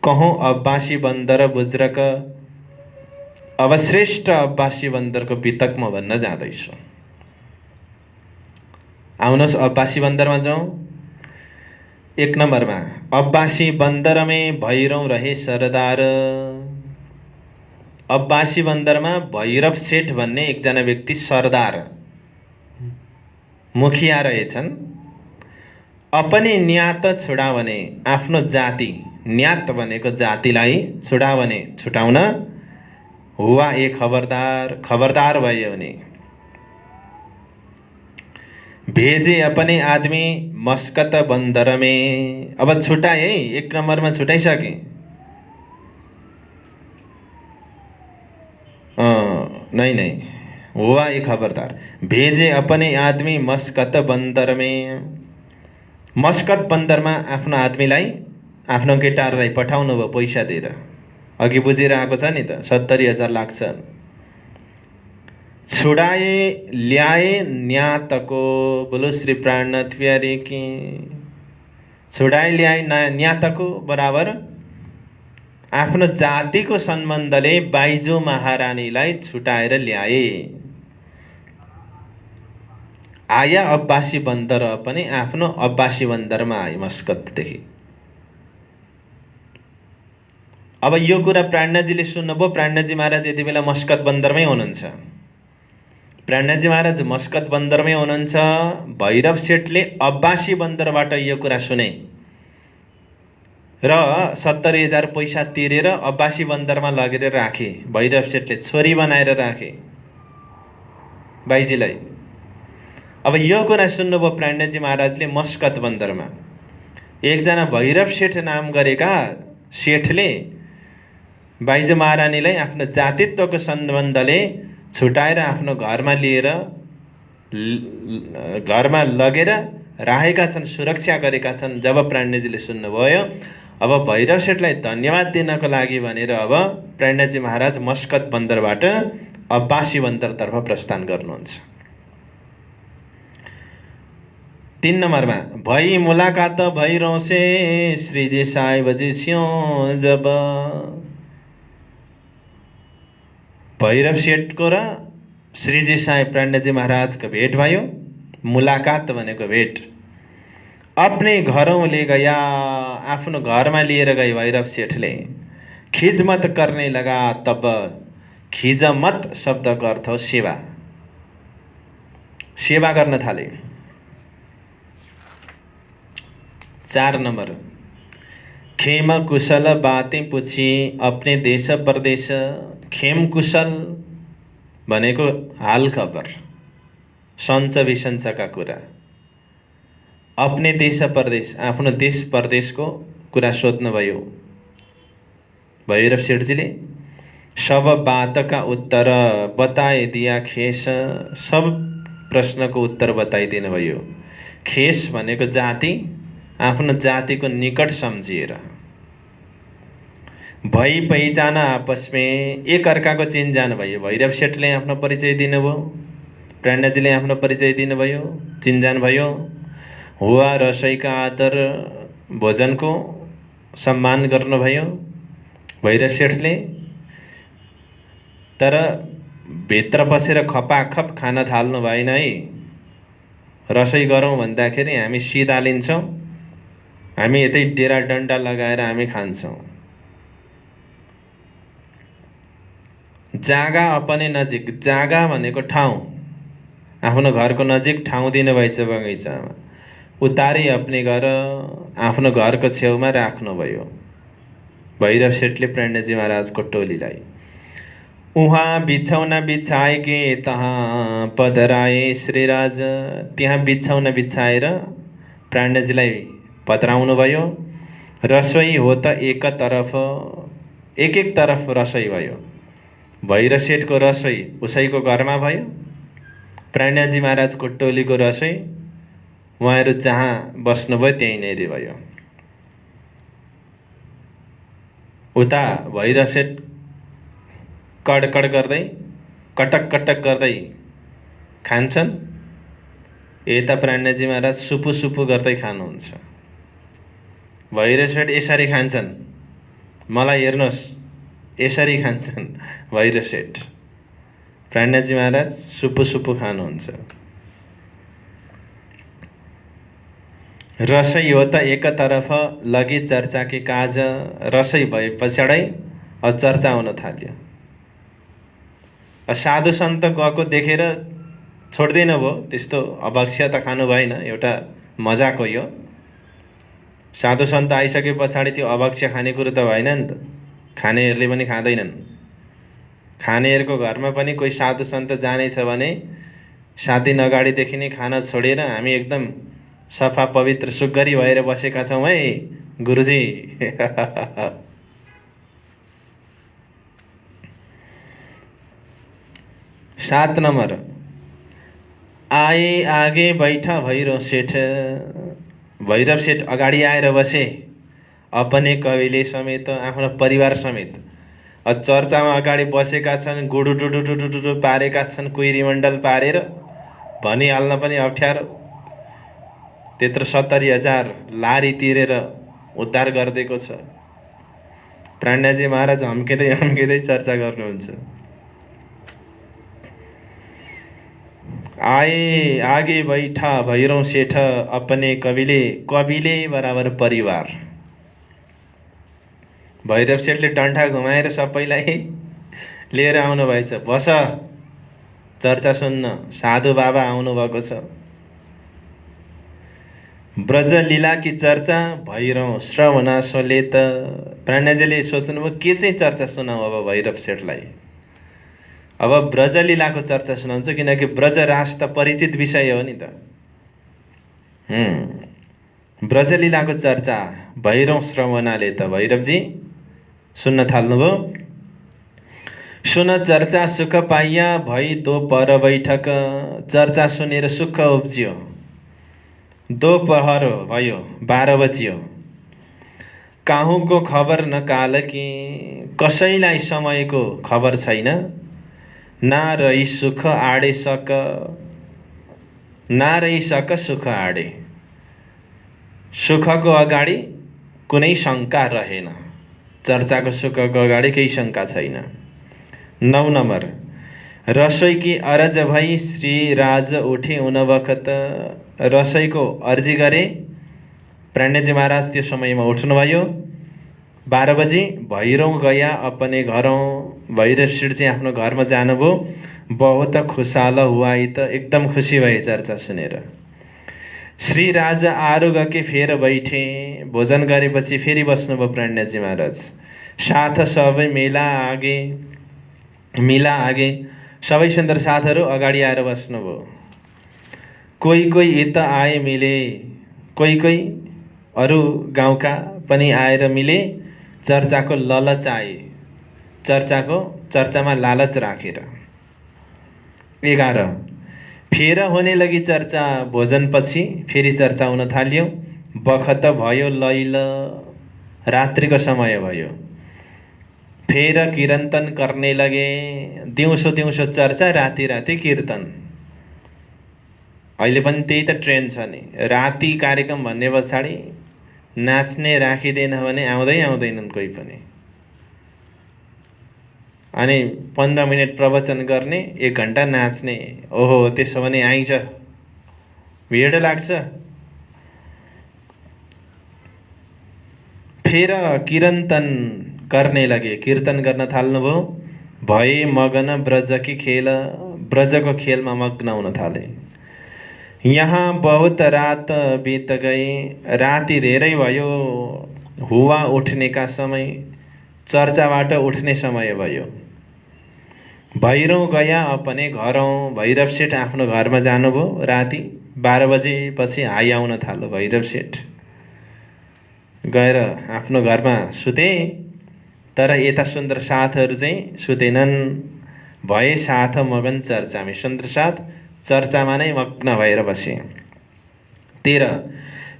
कहूँ अब्बासी बन्दर बुज्रक, अब श्रेष्ठ अब्बासी बन्दरको बितक म भन्न जाँदैछु। आउनुहोस् अब्बासी बन्दरमा जाउँ। 1 नम्बरमा अब्बासी बन्दर में भैरव रहे सरदार। अब्बासी बन्दरमा भैरव सेठ भन्ने एकजना व्यक्ति सरदार मुखिया रहेछन्। अपने न्यात छुडावने, आफ्नो जाति, न्यात भनेको जातिलाई, छुडावने छुटाउन, हुआ ए खबरदार, खबरदार भयो उनी। भेजे अपने आदमी मस्कत बन्दर में, अब छुटाए है, 1 नम्बरमा छुटाइसके। नहीं, हुआ एक खबरदार। भेजे अपने आदमी मस्कत बन्दर में, मस्कत बन्दरमा आफ्नो आदमीलाई, आफ्नो केटाहरूलाई पठाउनु भयो पैसा दिएर। अघि बुझेर आएको छ नि त, 70,000 लाग्छ। छुडाए ल्याए न्यातको, बोलो श्री प्राणनाथ प्यारे की। छुडाए ल्याए न्यातको बराबर आफ्नो जातिको सम्बन्धले बाइजो महारानीलाई छुटाएर ल्याए। आया अब्बासी बन्दर पनि आफ्नो अब्बासी बन्दरमा आए मस्कतदेखि। अब यो कुरा प्राणनाथजीले सुन्नुभयो। प्राणनाथजी महाराज यति बेला मस्कत बन्दरमै हुनुहुन्छ। प्राणनाथजी महाराज मस्कत बन्दरमै हुनुहुन्छ। भैरव सेठले अब्बासी बन्दरबाट यो कुरा सुने र 70,000 पैसा तिरेर अब्बासी बन्दरमा लगेर राखे। भैरव सेठले छोरी बनाएर राखे बाइजीलाई। अब यो कुरा सुन्नुभयो प्राणनाथजी महाराजले मस्कत बन्दरमा। एकजना भैरव सेठ नाम गरेका सेठले बाइजो महारानीलाई आफ्नो जातित्वको सम्बन्धले छुटाएर आफ्नो घरमा लिएर, घरमा लगेर राखेका छन्, सुरक्षा गरेका छन्। जब प्राणनाथजीले सुन्नुभयो, अब भैरव सेठलाई धन्यवाद दिनको लागि भनेर अब प्राणनाथजी महाराज मस्कत बन्दरबाट अब्बासी बन्दरतर्फ प्रस्थान गर्नुहुन्छ। 3 नम्बरमा भई मुलाकात भैरव से श्रीजी साहेब जी छियों जब। भैरव सेठको र श्रीजी साहेब प्राणनाथजी महाराजको भेट भयो। मुलाकात भनेको भेट। अपने घरों ले गया, आफ्नो घरमा लिएर गए भैरव सेठले। खिजमत करने लगा तब। खिजमत शब्दको अर्थ हो सेवा, सेवा गर्न थाले। 4 नम्बर खेम कुशल बातें पूछी अपने देश परदेश। खेम कुशल भनेको हाल खबर, सञ्च विसञ्चका कुरा। अपने देश परदेश, आफ्नो देश परदेशको कुरा सोध्नुभयो भैरव सेठजीले। सब बातका उत्तर बताए दिया खेस। सब प्रश्नको उत्तर बताइदिनु भयो। खेस भनेको जाति, आफ्नो जातिको निकट सम्झिएर। भई पहिचान आपस में, एक अर्काको चिनजान भयो। भैरव सेठले आफ्नो परिचय दिनुभयो, प्राणनाथजीले आफ्नो परिचय दिनुभयो, चिनजान भयो। हुआ रसोईका आदर, भोजनको सम्मान गर्नुभयो भैरव सेठले। तर भित्र बसेर खपाखप खान थाल्नु भएन है। रसोई गरौँ भन्दाखेरि हामी सिधा लिन्छौँ, हामी यतै डेरा डन्डा लगाएर हामी खान्छौँ। जागा अपने नजिक, जागा भनेको ठाउँ, आफ्नो घरको नजिक ठाउँ दिनुभएछ बगैँचामा, उतारी अपने घर आफ्नो घरको छेउमा राख्नुभयो भैरव सेठले प्रणयजी महाराजको टोलीलाई। उहाँ बिछौना बिछाएके तहाँ पधराए श्रीराज, त्यहाँ बिछौना बिछाएर प्राणजीलाई पधराउनु भयो। रसोई हो त एक तरफ, एक तरफ रसोई भयो। भैरव सेठको रसोई उसैको घरमा भयो, प्राणजी महाराजको टोलीको रसोई उहाँहरू जहाँ बस्नुभयो त्यहीँनेरि भयो। उता भैरव सेठ कडकड गर्दै कटक कटक गर्दै खान्छन्, यता प्राणजी महाराज सुपु सुपु गर्दै खानुहुन्छ। भैरव सेठ यसरी खान्छन्, मलाई हेर्नुहोस् यसरी खान्छन् भैरव सेठ। प्राणजी महाराज सुपु सुपु खानुहुन्छ। रसोई हो त एक तरफ लगी चर्चा के काज, रसोई भए पछाडै चर्चा हुन थाल्यो। साधु सन्त गएको देखेर छोड्दैन भयो, त्यस्तो अभक्ष्य त खानु भएन, एउटा मजाक हो यो। साधु सन्त आइसके पछाडि त्यो अभक्ष्य खाने कुरो त भएन नि त, खानेहरूले पनि खाँदैनन्। खानेहरूको घरमा पनि कोही साधु सन्त जानेछ भने 7 दिन अगाडिदेखि नै खाना छोडेर हामी एकदम सफा पवित्र सुग्गरी भएर बसेका छौँ है गुरुजी। 7 नंबर, आए आगे बैठा भैरव सेठ, भैरव सेठ अगाडि आएर बसे, अपने कविले समेत, आफ्नो परिवार समेत। चर्चामा अगाडि बसेका छन्, गुडुडुडुडुडुडु पारेका छन्, कुइरी मण्डल पारेर भनिहाल्न पनि अप्ठ्यारो। त्यत्रो 70,000 लारी तिरेर उद्धार गरिदिएको छ। प्राणजी महाराज हम्किँदै हम्किँदै चर्चा गर्नुहुन्छ। आए आगे बैठा भैरव सेठ, अपने कविले, कविले बराबर परिवार। भैरव सेठले डन्ठा घुमाएर सबैलाई लिएर आउनु भएछ, बस चर्चा सुन्न, साधु बाबा आउनु भएको छ। ब्रज लीला की चर्चा भैरव श्रवणा सोलेत। प्राणजीले सोच्नुभयो के चाहिँ चर्चा सुनाऊ अब भैरव सेठलाई। अब ब्रज लीलाको चर्चा सुनाउँछ, किनकि ब्रज रास त परिचित विषय हो नि त। ब्रज लीलाको चर्चा भैरव श्रवणाले त भैरवजी सुन्न थाल्नुभयो। सुन चर्चा सुख पाइया, भई दो पर बैठक। चर्चा सुनेर सुख उब्जियो, दोपहर भयो, 12 बजियो। काहुँको खबर न काल कि, कसैलाई समयको खबर छैन। ना रही सुख आडे सक, ना रही सक सुख आडे। सुखको अगाडि कुनै शङ्का रहेन, चर्चाको सुखको अगाडि केही शङ्का छैन। 9 नम्बर, रसोईकी अरज भई श्री राज उठे उन बखत। रसोईको अर्जी गरे, प्राणजी महाराज त्यो समयमा उठ्नुभयो। 12 बजी भैरव गया अपने घरौँ। भैरव सेठ चाहिँ आफ्नो घरमा जानुभयो। बहुत खुशाल हुआ, त एकदम खुसी भए चर्चा सुनेर। श्री राज आरुग के फेर बैठे, भोजन गरेपछि फेरि बस्नुभयो प्राणजी महाराज। साथ सबै मिला आगे, सबै सुन्दर साथहरू अगाडि आएर बस्नुभयो। कोही कोही यता आए मिले, कोही कोही अरू गाउँका पनि आएर मिले। चर्चाको ललच आए, चर्चामा लालच राखेर। 11, फेर होने लगी चर्चा, भोजनपछि फेरि चर्चा हुन थाल्यो। बखत भयो लैल, रात्रिको समय भयो। फेर कीर्तन गर्ने लगे, दिउँसो दिउँसो चर्चा, राति राति कीर्तन। अहिले पनि त्यही त ट्रेन्ड छ नि, राति कार्यक्रम भन्ने पछाडि नाच्ने राखिदिएन भने आउँदैनन् कोही पनि। अनि 15 मिनट प्रवचन गर्ने, 1 घण्टा नाच्ने। ओहो, त्यसो भने आइज, भिड लाग्छ। फेर कीर्तन करने लगे, कीर्तन गर्न थाल्नुभयो। भए मगन ब्रजकी खेल, ब्रजको खेलमा मग्न हुन थाले। यहाँ बहुत रात बित गए, राति धेरै भयो। हुवा उठ्नेका समय, चर्चाबाट उठ्ने समय भयो। भैरौँ गया अपने घरौँ, भैरव सेठ आफ्नो घरमा जानुभयो। राति 12 बजेपछि हाई आउन थाल्यो भैरव सेठ। गएर आफ्नो घरमा सुते। तर यता सुन्दर साथहरू चाहिँ सुतेनन्। भए साथ मगन चर्चामै, सुन्दर साथ चर्चामा नै मग्न भएर बसे। 13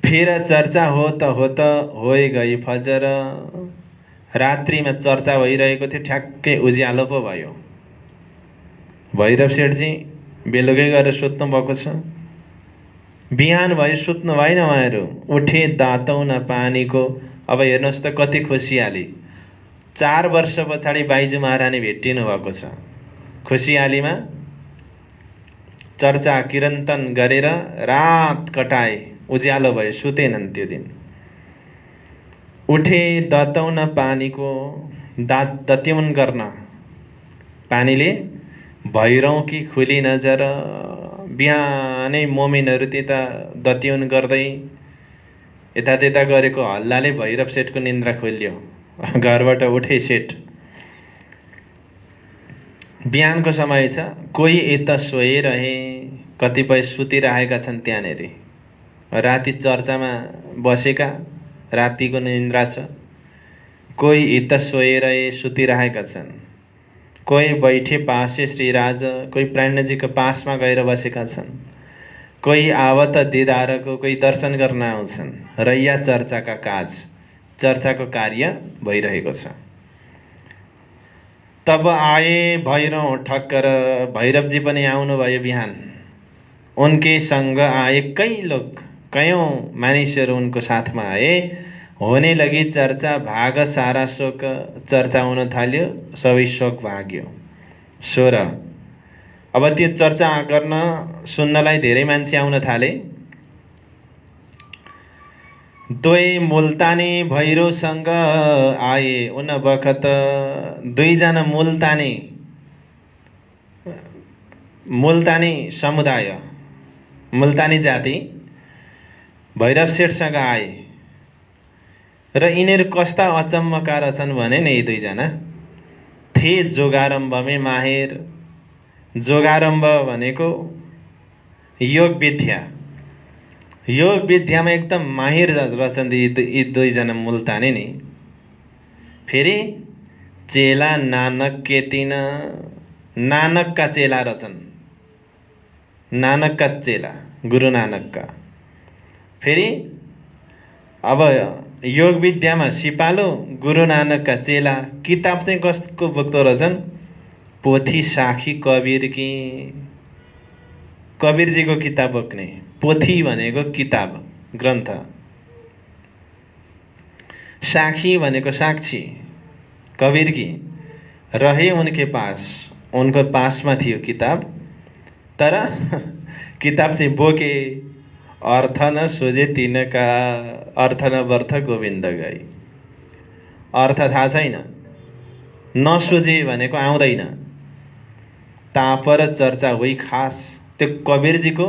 फेर चर्चा हो त होए गई फजर। रात्रिमा चर्चा भइरहेको थियो, ठ्याक्कै उज्यालो पो भयो। भैरव सेठजी बेलुकै गरेर सुत्नु भएको छ। बिहान भयो, सुत्नु भएन उहाँहरू। उठे दातौँ न पानीको। अब हेर्नुहोस् त कति खुसियाली। 4 वर्ष पछाडि बाइजु महारानी भेटिनु भएको छ। खुसियालीमा चर्चा कीर्तन गरेर रात कटाए, उज्यालो भयो, सुतेनन् त्यो दिन। उठे दतौँ न पानीको, दत्युन गर्न पानीले भैरौँ कि खुली नजर। बिहानै मोमिनहरू त्यता दत्युन गर्दै यता त्यता गरेको हल्लाले भैरव सेठको निन्द्रा खोलियो। घरबाट उठे सेठ। बिहानको समय छ, कोही यता सोइरहे, कतिपय सुतिरहेका छन् त्यहाँनिर। राति चर्चामा बसेका, रातिको निन्द्रा छ। कोही यता सोइरहे, सुतिरहेका छन्। कोही बैठे पासे श्रीराज, कोही प्राणजीको पासमा गएर बसेका छन्। कोही आवत दिदारको, कोही दर्शन गर्न आउँछन्। रैया चर्चाका काज, चर्चाको कार्य भइरहेको छ। तब आए भैरौँ ठक्कर, भैरवजी पनि आउनुभयो बिहान। उनके सँग आए कई लोग, कयौँ मानिसहरू उनको साथमा आए। होने लगी चर्चा, भाग सारा शोक। चर्चा हुन थाल्यो, सबै शोक भाग्यो। 16 अब त्यो चर्चा गर्न सुन्नलाई धेरै मान्छे आउन थाले। दुई मुल्तानी भैरवसँग आए उन बखत। 2 जना मुल्तानी समुदाय, मुल्तानी जाति भैरव सेठसँग आए। र यिनीहरू कस्ता अचम्मका रहेछन् भने नि, यी 2 जना थे जोगारम्भमै माहिर। जोगारम्भ भनेको योग विद्या, योग विद्यामा एकदम माहिर रहेछन् यी 2 जना मुल्तानी नि। फेरि चेला नानक के 3, नानकका चेला रहेछन्। नानकका चेला, गुरु नानकका। फेरि अब योग विद्यामा सिपालु, गुरु नानकका चेला। किताब चाहिँ कसको बोक्दो रहेछन्? पोथी साखी कबीरकी, कबीरजीको किताब बोक्ने। पोथी भनेको किताब, ग्रन्थ। साखी भनेको साक्षी, कबीरकी। रहे उनके पास, उनको पासमा थियो किताब। तर किताब चाहिँ बोके। अर्थ न सोझे तिनका, अर्थ न व्यर्थ गोविन्द गई। अर्थ थाहा छैन, नसोझे भनेको आउँदैन। तापर चर्चा हुई खास, त्यो कबीरजीको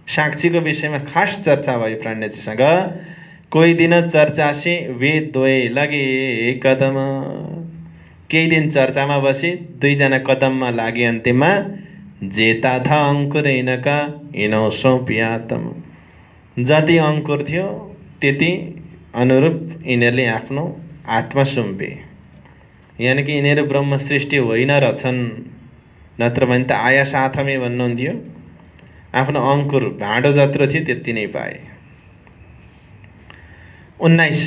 साक्षीको विषयमा खास चर्चा भयो प्राणजीसँग। कोही दिन चर्चा से वे 2 लगे कदम। केही दिन चर्चामा बसे, 2 जना कदममा लागे। अन्त्यमा जेता था अङ्कुर यिनका, यिनौ सौंपियातम। जति अङ्कुर थियो त्यति अनुरूप यिनीहरूले आफ्नो हातमा सुम्पे। यानि कि यिनीहरू ब्रह्म सृष्टि होइन रहेछन्, नत्र भने त आया साथमै भन्नुहुन्थ्यो। आफ्नो अङ्कुर भाँडो जत्रो थियो त्यति नै पाए। 19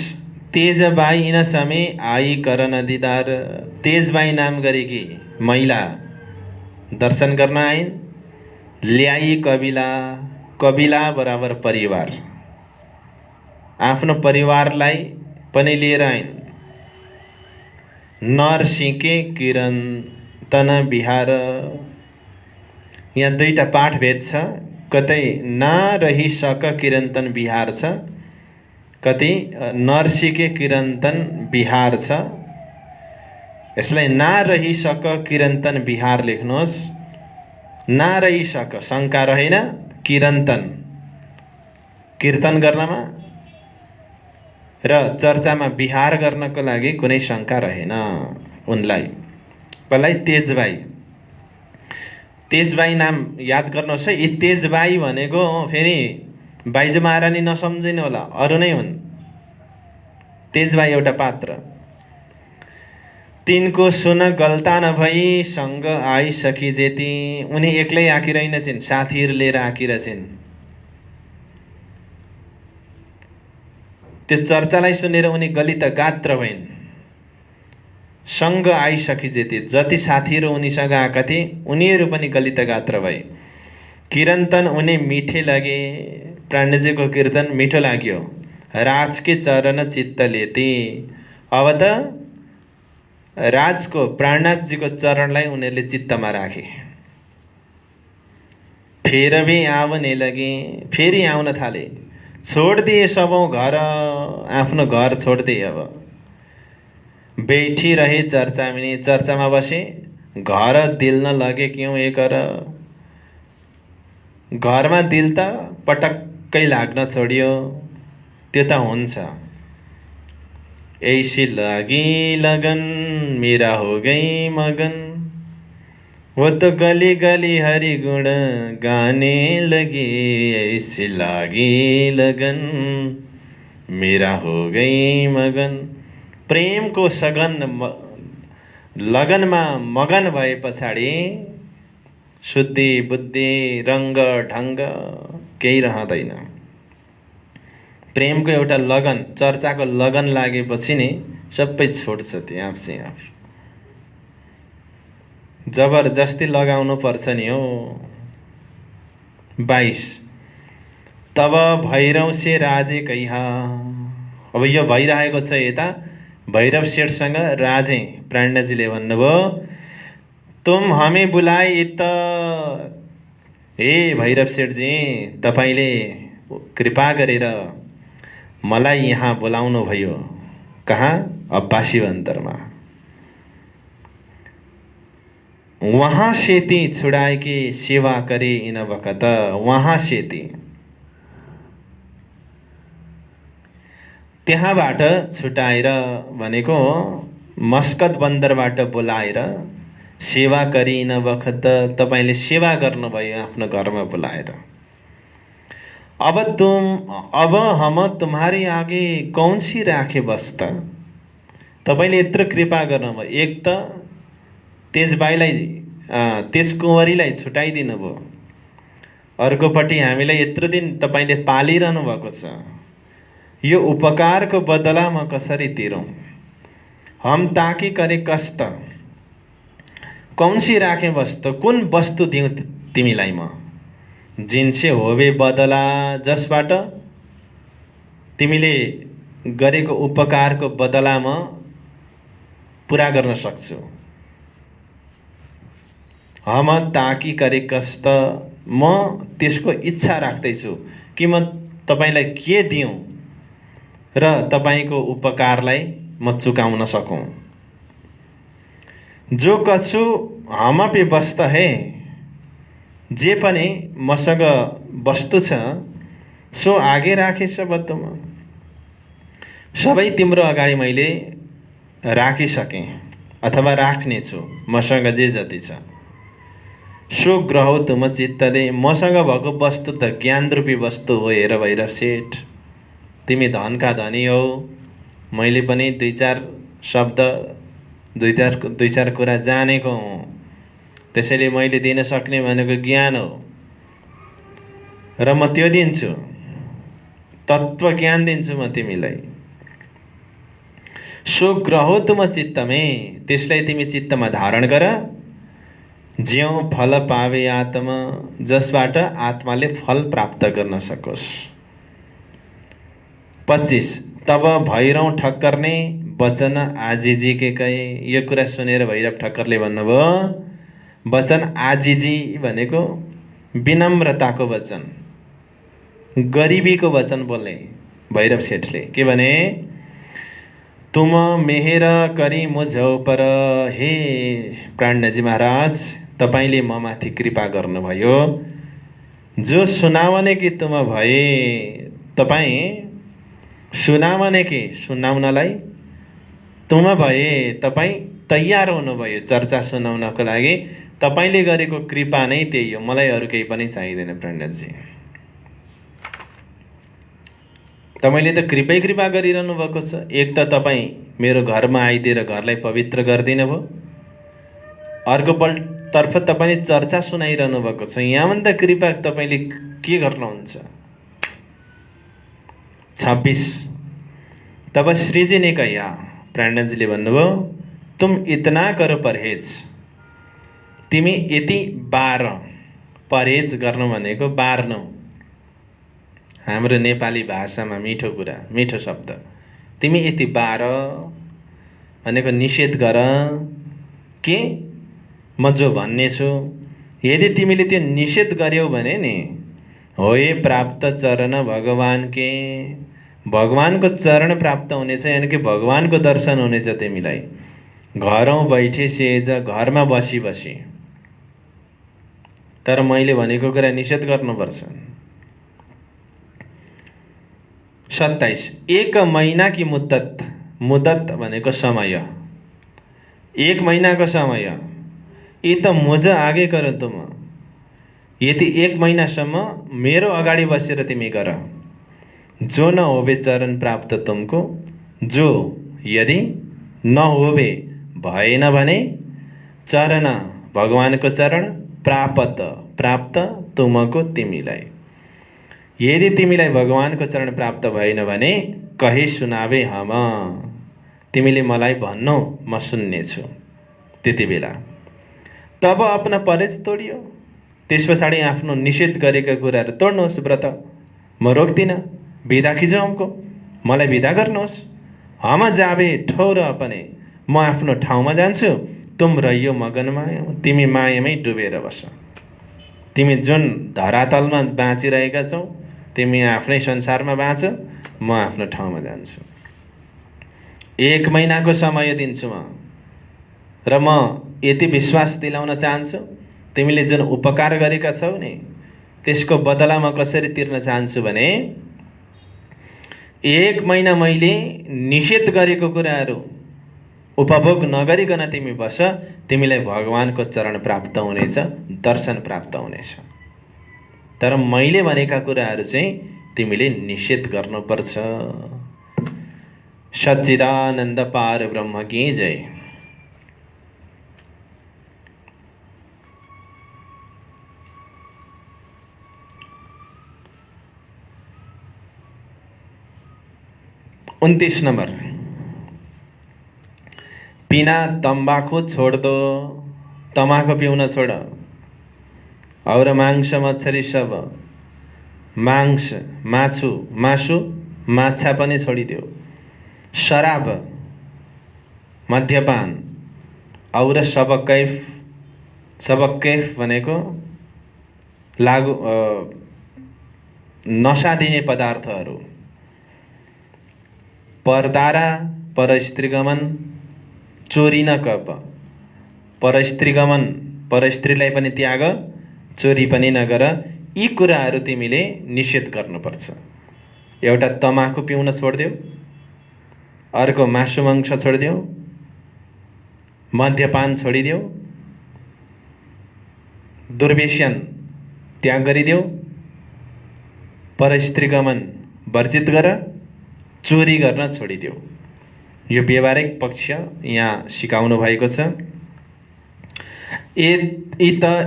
तेजबाई यिन समय आई कर नदीदार। तेजबाई नाम गरेकी महिला दर्शन गर्न आइन्। ल्याई कबिला, कबिला बराबर परिवार, आफ्नो परिवारलाई पनि लिएर आइन्। नरसिंके कीर्तन बिहार। यहाँ 2टा पाठ भेद छ। कतै नरहिसक कीर्तन बिहार छ, कति नर्सिके किरन्तन बिहार छ। यसलाई नारहिसक किरन्तन बिहार लेख्नुहोस्। नारहिसक शङ्का रहेन, किरन्तन कीर्तन गर्नमा र चर्चामा बिहार गर्नको लागि कुनै शङ्का रहेन उनलाई। कसलाई? तेजबाई। तेजबाई नाम याद गर्नुहोस् है। यी तेजबाई भनेको फेरि बाइजु महारानी नसम्झिनु होला, अरू नै हुन्। तेजबाई एउटा पात्र। तिनको सुन गल्ता नभई सँग आइसकी जेती। उनी एक्लै आकिरहेनछिन्, साथीहरू लिएर आकिरहेछिन्। त्यो चर्चालाई सुनेर उनी गलित गात्र भइन्। सँग आइसकी जेती, जति साथीहरू उनीसँग आएका थिए उनीहरू पनि गलित गात्र भए। किरन्तन उनी मिठे लगे। प्राणजीको कीर्तन मिठो लाग्यो। राजके चरण चित्त लेती। अब त राजको प्राणनाथजीको चरणलाई उनीहरूले चित्तमा राखे। फेर भी आउने लगे, फेरि आउन थाले। छोडिदिए सबौँ घर, आफ्नो घर छोडिदिए। अब बैठी रहे चर्चा में, चर्चामा बसे। घर दिल न लगे क्यों एक कर। घरमा दिल त पटक्कै लाग्न छोडियो। त्यो त हुन्छ। ऐसी लगी लगन मेरा हो गई मगन, वो तो गली गली हरि गुण गाने लगे। ऐसी लगी लगन मेरा हो गई मगन। प्रेमको सगन लगनमा मगन भए पछाडि शुद्धि बुद्धि रङ्ग ढङ्ग केही रहँदैन। प्रेमको एउटा लगन, चर्चाको लगन लागेपछि नि सबै छोड्छ त्यो आफसे आफ। जबरजस्ती लगाउनु पर्छ नि हो। 22 तब भैरव से राजे कहिहा। अब यो भइरहेको छ यता भैरव सेठसँग राजे प्राणजीले भन्नुभयो, तुम हमें बुलाए त। हे भैरव सेठजी, तपाईले कृपा गरेर मलाई यहाँ बोलाउनु भयो। कहाँ? अब्बासी बन्दरमा। वहाँ सेती छुडाएकी सेवा करे इन बखत। वहाँ सेती त्यहाँबाट छुटाएर भनेको मस्कत बन्दरबाट बोलाएर सेवा गरी न बखत। तपाईले सेवा गर्नुभयो आफ्नो घरमा बोलाएर। अब हम तुम्हारे आगे कौन सी राखे बस्ता। तपाईले यत्रो कृपा गर्नुभयो। एक त तेजबाईलाई तेजकुँवरीलाई छुटाइदिनु भयो। अर्कोपट्टि हामीलाई यत्रो दिन तपाईले पालिरहनु भएको छ। यो उपकारको बदला म कसरी तिरौँ? हम ताकि करे कष्ट कौन सी राखे वस्तु। कुन वस्तु दिउँ तिमीलाई म? जिनसे होवे बदला, जसबाट तिमीले गरेको उपकारको बदला म पुरा गर्न सक्छु। हम ताकि करे कष्ट, म त्यसको इच्छा राख्दैछु कि म तपाईलाई के दिउँ र तपाईको उपकारलाई म चुकाउन सकूँ। जो कछु हम पे बस्त है। जे पनि मसँग वस्तु छ सो आगे राखेछ बत्तुमा। सबै तिम्रो अगाडि मैले राखिसकेँ अथवा राख्नेछु। मसँग जे जति छ सो ग्रहो तुम चित्त दे। मसँग भएको वस्तु त ज्ञान रूपी वस्तु हो। हेर भैरव सेठ, तिमी धनका धनी हो। मैले पनि दुई चार शब्द दुई चार कुरा जानेको हुँ। त्यसैले मैले दिन सक्ने भनेको ज्ञान हो र म त्यो दिन्छु। तत्त्व ज्ञान दिन्छु म तिमीलाई। सो ग्रहो तुम चित्तमे, त्यसलाई तिमी चित्तमा धारण गर। ज्यों फल पावे आत्मा, जसबाट आत्माले फल प्राप्त गर्न सकोस्। 25 तब भैरव ठक्करले वचन आजीजी के कहे। यो कुरा सुनेर भैरव ठक्करले भन्नुभयो, वचन आजीजी भनेको विनम्रताको वचन, गरिबीको वचन बोले। भैरव सेठले के भने, तुम मेहेर करी मुझ पर, हे प्राणजी महाराज तपाईँले म माथि कृपा गर्नुभयो। जो सुनावने कि तुम भए, तपाईँ सुनावने कि सुनाउनलाई तुम भए, तपाईँ तयार हुनुभयो चर्चा सुनाउनको लागि। तपाईँले गरेको कृपा नै त्यही हो, मलाई अरू केही पनि चाहिँदैन प्राणजी। तपाईँले त कृपा गरिरहनु भएको छ। एक त तपाईँ मेरो घरमा आइदिएर घरलाई पवित्र गरिदिनु भयो, अर्कोतर्फ तपाईँले चर्चा सुनाइरहनु भएको छ। यहाँभन्दा कृपा तपाईँले के गर्नुहुन्छ? 26 तब श्रीजी ने कहा, प्राणजीले भन्नुभयो, तुम इतना करो परहेज। तिमी यति बार, परहेज गर्नु भनेको बार्नु। हाम्रो नेपाली भाषामा मिठो कुरा, मिठो शब्द। तिमी यति बार भनेको निषेध गर के म जो भन्ने छु। यदि तिमीले त्यो निषेध गर्यौ भने नि, होए प्राप्त चरण भगवान के, भगवानको चरण प्राप्त हुनेछ, यानि कि भगवानको दर्शन हुनेछ तिमीलाई। घरौँ बैठे सेज, घरमा बसी बसी। तर मैले भनेको कुरा निषेध गर्नुपर्छ। 27 एक महीना की मुद्दत, मुद्दत भनेको समय, 1 महीनाको समय। यी त मुझ आगे कर तुम, यदि 1 महीनासम्म मेरो अगाडि बसेर तिमी गर। जो न होवे चरण प्राप्त तुमको, जो यदि नहोवे भएन भने, चरण भगवानको चरण, प्राप्त तुमको तिमीलाई। यदि तिमीलाई भगवानको चरण प्राप्त भएन भने, कहे सुनावे हम, तिमीले मलाई भन्नु म सुन्नेछु। त्यति बेला तब आफ्ना परहेज तोडियो। त्यस पछाडि आफ्नो निषेध गरेका कुराहरू तोड्नुहोस्। व्रत म रोक्दिनँ, विदा खिचो हमको, मलाई विदा गर्नुहोस्। हम जाबे ठौर अपने, म आफ्नो ठाउँमा जान्छु। तुम रहियो मगन माया, तिमी मायामै डुबेर बस। तिमी जुन धरातलमा बाँचिरहेका छौ, तिमी आफ्नै संसारमा बाँच, म आफ्नो ठाउँमा जान्छु। 1 महिनाको समय दिन्छु म, र म यति विश्वास दिलाउन चाहन्छु, तिमीले जुन उपकार गरेका छौ नि, त्यसको बदला म कसरी तिर्न चाहन्छु भने, 1 महिना मैले निषेध गरेको कुराहरू उपभोग नगरिकन तिमी बस, तिमीलाई भगवानको चरण प्राप्त हुनेछ, दर्शन प्राप्त हुनेछ। तर मैले भनेका कुराहरू चाहिँ तिमीले निषेध गर्नुपर्छ। सच्चिदानन्द पार ब्रह्म की जय। उन्तीस नंबर, पीना तंबाकू छोड़ दो, तमाकू पिउन छोड़, और मांस मच्छरी सब, मांस मासु माछा पनि छोडिदेऊ। शराब, मद्यपान और सब कैफ भनेको लागु नशा दिने पदार्थहरू। परदारा, परस्त्रीगमन, चोरी न कप, परस्त्रीगमन, परस्त्रीलाई पनि त्याग, चोरी पनि नगर। यी कुराहरू तिमीले निषेध गर्नुपर्छ। एउटा तमाकु पिउन छोडिदेऊ, अर्को मासु मांस छोडिदेऊ, मद्यपान छोडिदेऊ, दुर्व्यसन त्याग गरिदेऊ, परस्त्रीगमन वर्जित गर, चोरी गर्न छोडिदेऊ। यो व्यवहारिक पक्ष यहाँ सिकाउनु भएको छ।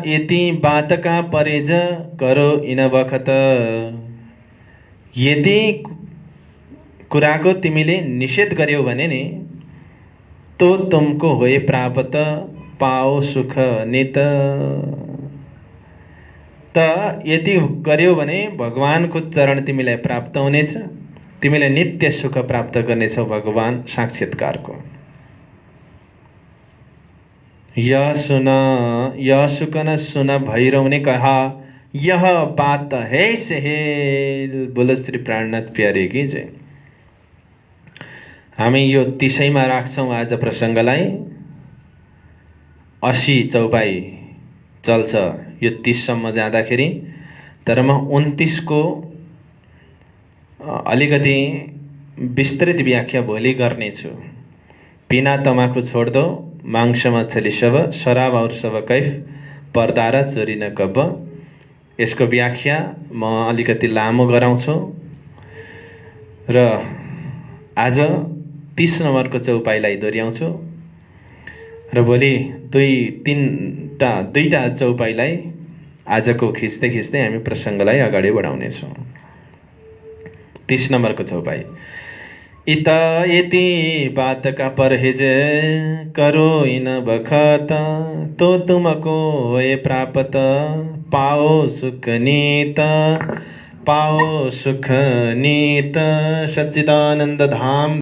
यति बातका परहेज करो इन बखत, यदि कुराको तिमीले निषेध गर्यौ भने नि, तो तुमको होए प्राप्त पाओ सुख नित। त यति गर्यौ भने भगवानको चरण तिमीलाई प्राप्त हुनेछ, तिमीले नित्य सुख प्राप्त गर्नेछौ भगवान साक्षात्कारको। यह सुकन सुन भैरव ने कहा, यह बात है सहेल। बोलो श्री प्राणनाथ प्यारे की जय। हामी यो 30मा राख्छौँ आज प्रसङ्गलाई। 80 चौपाई चल्छ यो 30सम्म जाँदाखेरि। तर म 29 को अलिकति विस्तृत व्याख्या भोलि गर्नेछु। बिना तमाखु छोड दो, मांस मछली सब, शराब और सब कैफ, पर्दा र चोरी न कब। यसको व्याख्या म अलिकति लामो गराउँछु र आज 30 नम्बरको चौपाईलाई दोहोऱ्याउँछु र भोलि दुईटा चौपाईलाई आजको खिच्दै खिच्दै हामी प्रसङ्गलाई अगाडि बढाउनेछौँ। 30 नम्बरको चौपाई। इत यति बात का परहेज करो इन बखत, तो तुमको होए प्राप्त, पाओ सुख नीत, पाओ सुख नीत। सच्चिदानंद धाम